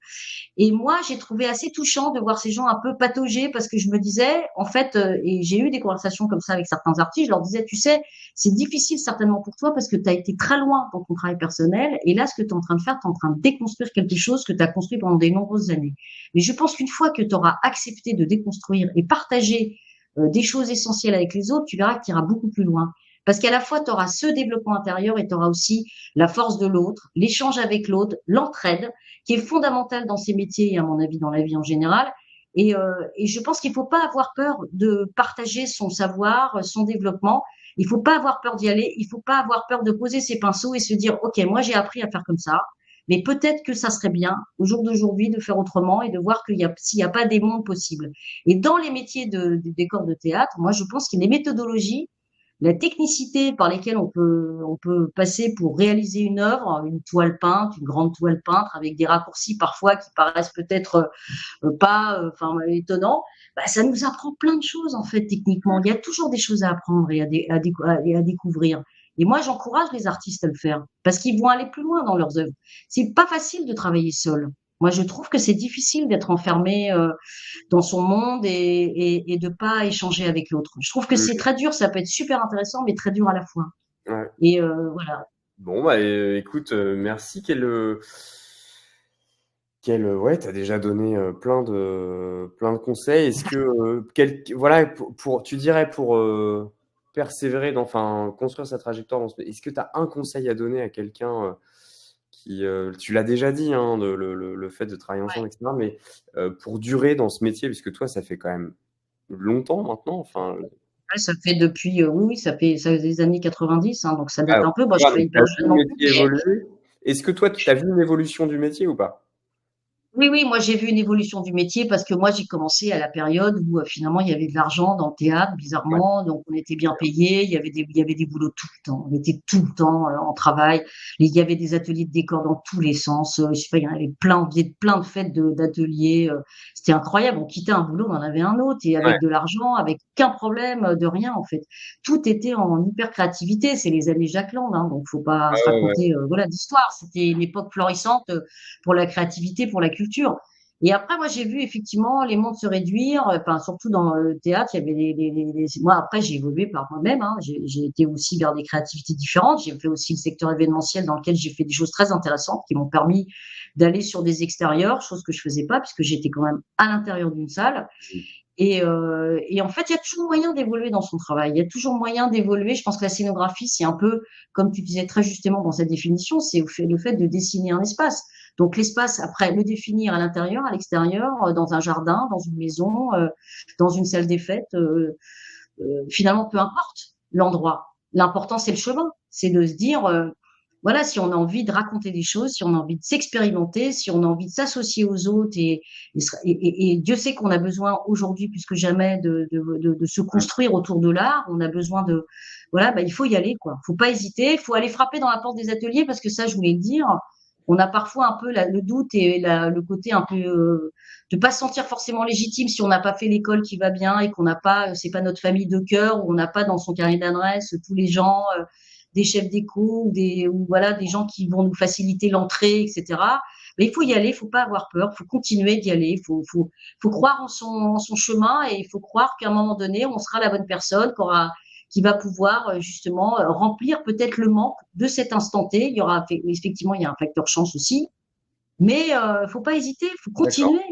Et moi, j'ai trouvé assez touchant de voir ces gens un peu patauger parce que je me disais, en fait, et j'ai eu des conversations comme ça avec certains artistes, je leur disais, tu sais, c'est difficile certainement pour toi parce que tu as été très loin dans ton travail personnel et là, ce que tu es en train de faire, tu es en train de déconstruire quelque chose que tu as construit pendant de nombreuses années. Mais je pense qu'une fois que tu auras accepté de déconstruire et partager des choses essentielles avec les autres, tu verras que tu iras beaucoup plus loin. Parce qu'à la fois, tu auras ce développement intérieur et tu auras aussi la force de l'autre, l'échange avec l'autre, l'entraide, qui est fondamentale dans ces métiers et à mon avis dans la vie en général. Et je pense qu'il ne faut pas avoir peur de partager son savoir, son développement. Il ne faut pas avoir peur d'y aller. Il ne faut pas avoir peur de poser ses pinceaux et se dire, OK, moi j'ai appris à faire comme ça, mais peut-être que ça serait bien au jour d'aujourd'hui de faire autrement et de voir s'il n'y a pas des mondes possibles. Et dans les métiers de décor de théâtre, moi je pense qu'il y a des méthodologies la technicité par lesquelles on peut passer pour réaliser une œuvre, une toile peinte, une grande toile peinte avec des raccourcis parfois qui paraissent peut-être pas enfin étonnants, bah, ça nous apprend plein de choses en fait techniquement. Il y a toujours des choses à apprendre et à découvrir. Et moi, j'encourage les artistes à le faire parce qu'ils vont aller plus loin dans leurs œuvres. C'est pas facile de travailler seul. Moi, je trouve que c'est difficile d'être enfermé dans son monde et de pas échanger avec l'autre. Je trouve que c'est Mmh, très dur, ça peut être super intéressant, mais très dur à la fois. ouais. Et voilà. Bon, bah, écoute, merci. Ouais, tu as déjà donné plein de conseils. Est-ce que, voilà, tu dirais pour persévérer enfin, construire sa trajectoire est-ce que tu as un conseil à donner à quelqu'un tu l'as déjà dit, hein, le fait de travailler ensemble, Ouais. etc. Mais pour durer dans ce métier, puisque toi, ça fait quand même longtemps maintenant. Enfin, Ouais, ça fait depuis, oui, ça fait des années 90, hein, donc ça date ah, un peu. Moi, je suis voilà, pas donc tu hyper as vu jeune le non plus, métier mais évoluer. Est-ce que toi, tu as vu une évolution du métier ou pas? oui, oui, moi j'ai vu une évolution du métier parce que moi j'ai commencé à la période où finalement il y avait de l'argent dans le théâtre, Ouais, bizarrement, donc on était bien payé, il y avait des boulots tout le temps, on était tout le temps en travail, il y avait des ateliers de décor dans tous les sens, je sais pas, il y en avait plein, il y avait plein de fêtes d'ateliers, c'était incroyable, on quittait un boulot, on en avait un autre, et ouais, avec de l'argent, avec aucun problème, de rien en fait. Tout était en hyper créativité, c'est les années Jack Lang, hein, donc faut pas se ouais, ouais. raconter voilà d'histoire, c'était une époque florissante pour la créativité, pour la culture. Et après, moi, j'ai vu effectivement les mondes se réduire, enfin, surtout dans le théâtre, il y avait moi, après, j'ai évolué par moi-même, hein. J'ai été aussi vers des créativités différentes. J'ai fait aussi le secteur événementiel dans lequel j'ai fait des choses très intéressantes qui m'ont permis d'aller sur des extérieurs, chose que je faisais pas puisque j'étais quand même à l'intérieur d'une salle. Et en fait, il y a toujours moyen d'évoluer dans son travail. Il y a toujours moyen d'évoluer. Je pense que la scénographie, c'est un peu, comme tu disais très justement dans cette définition, c'est le fait de dessiner un espace. Donc l'espace, après, le définir à l'intérieur, à l'extérieur, dans un jardin, dans une maison, dans une salle des fêtes, finalement, peu importe l'endroit. L'important, c'est le chemin. C'est de se dire, voilà, si on a envie de raconter des choses, si on a envie de s'expérimenter, si on a envie de s'associer aux autres, et Dieu sait qu'on a besoin aujourd'hui plus que jamais de se Mm. construire autour de l'art. On a besoin de, voilà, bah, il faut y aller, quoi. Faut pas hésiter. Il faut aller frapper dans la porte des ateliers parce que ça, je voulais le dire. On a parfois un peu le doute et le côté un peu de pas se sentir forcément légitime si on n'a pas fait l'école qui va bien et qu'on n'a pas, c'est pas notre famille de cœur, ou on n'a pas dans son carnet d'adresse tous les gens, des chefs d'éco ou voilà des gens qui vont nous faciliter l'entrée, etc. Mais il faut y aller, il faut pas avoir peur, il faut continuer d'y aller, faut croire en son chemin, et il faut croire qu'à un moment donné, on sera la bonne personne, qui va pouvoir justement remplir peut-être le manque de cet instant T. Il y aura effectivement, il y a un facteur chance aussi, mais faut pas hésiter, faut D'accord. continuer,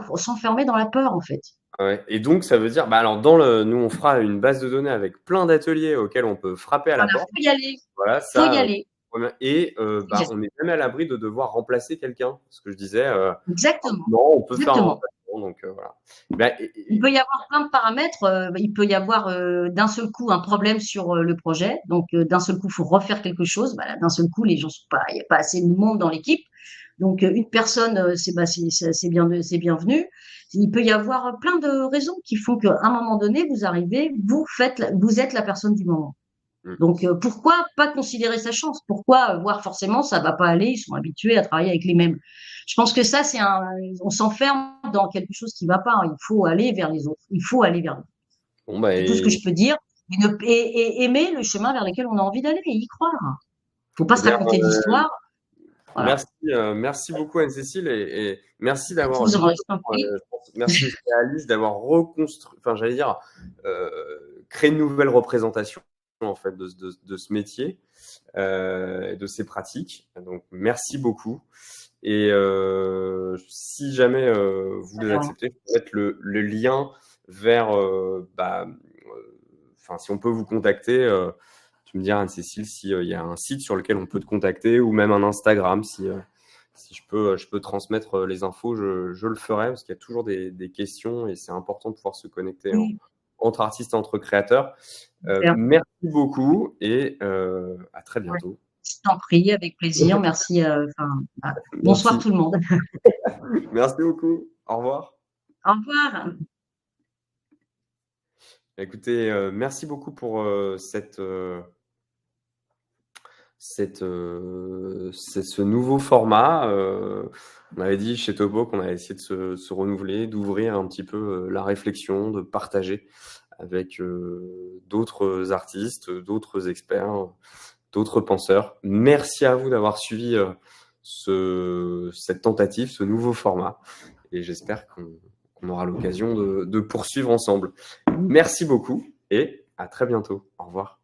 faut s'enfermer dans la peur en fait. Ouais. Et donc, ça veut dire, bah alors, nous, on fera une base de données avec plein d'ateliers auxquels on peut frapper à la Voilà, porte. faut y aller, Voilà, faut y ça. aller. Et Faut y aller. on n'est jamais à l'abri de devoir remplacer quelqu'un. Ce que je disais, Exactement, non, on peut faire un exactement. remplacement. Donc, voilà. Bah, Il peut y avoir plein de paramètres. Il peut y avoir d'un seul coup un problème sur le projet. Donc, d'un seul coup, il faut refaire quelque chose. Bah, d'un seul coup, les gens sont pas, il n'y a pas assez de monde dans l'équipe. Donc, une personne, c'est bienvenu. Il peut y avoir plein de raisons qui font qu'à un moment donné, vous arrivez, vous êtes la personne du moment. mm. Donc, pourquoi pas considérer sa chance? Pourquoi voir forcément ça va pas aller? Ils sont habitués à travailler avec les mêmes. Je pense que ça, on s'enferme dans quelque chose qui va pas, hein. Il faut aller vers les autres. Il faut aller vers les autres. Bon, bah, C'est tout ce que je peux dire. Et aimer le chemin vers lequel on a envie d'aller et y croire. Faut pas eh se bien, raconter d'histoire. Voilà. merci beaucoup Anne-Cécile, et merci d'avoir Vous en restez justement, compris. merci aussi à Alice d'avoir reconstruit, enfin j'allais dire, créé une nouvelle représentation en fait de ce métier, de ces pratiques. Donc merci beaucoup. Et si jamais vous les Alors, acceptez, je peux mettre le lien vers, enfin si on peut vous contacter. Tu me diras, Anne-Cécile, s'il y a un site sur lequel on peut te contacter, ou même un Instagram. Si je peux transmettre les infos, je le ferai, parce qu'il y a toujours des questions et c'est important de pouvoir se connecter oui, entre artistes et entre créateurs. super. Merci beaucoup et à très Ouais. bientôt. Je t'en prie, avec plaisir. Merci. Bonsoir Merci. tout le monde. Merci beaucoup. Au revoir. Au revoir. Écoutez, merci beaucoup pour ce nouveau format. On avait dit chez Topo qu'on allait essayer de se renouveler, d'ouvrir un petit peu la réflexion, de partager avec d'autres artistes, d'autres experts, d'autres penseurs. Merci à vous d'avoir suivi cette tentative, ce nouveau format. Et j'espère qu'on aura l'occasion de poursuivre ensemble. Merci beaucoup et à très bientôt. Au revoir.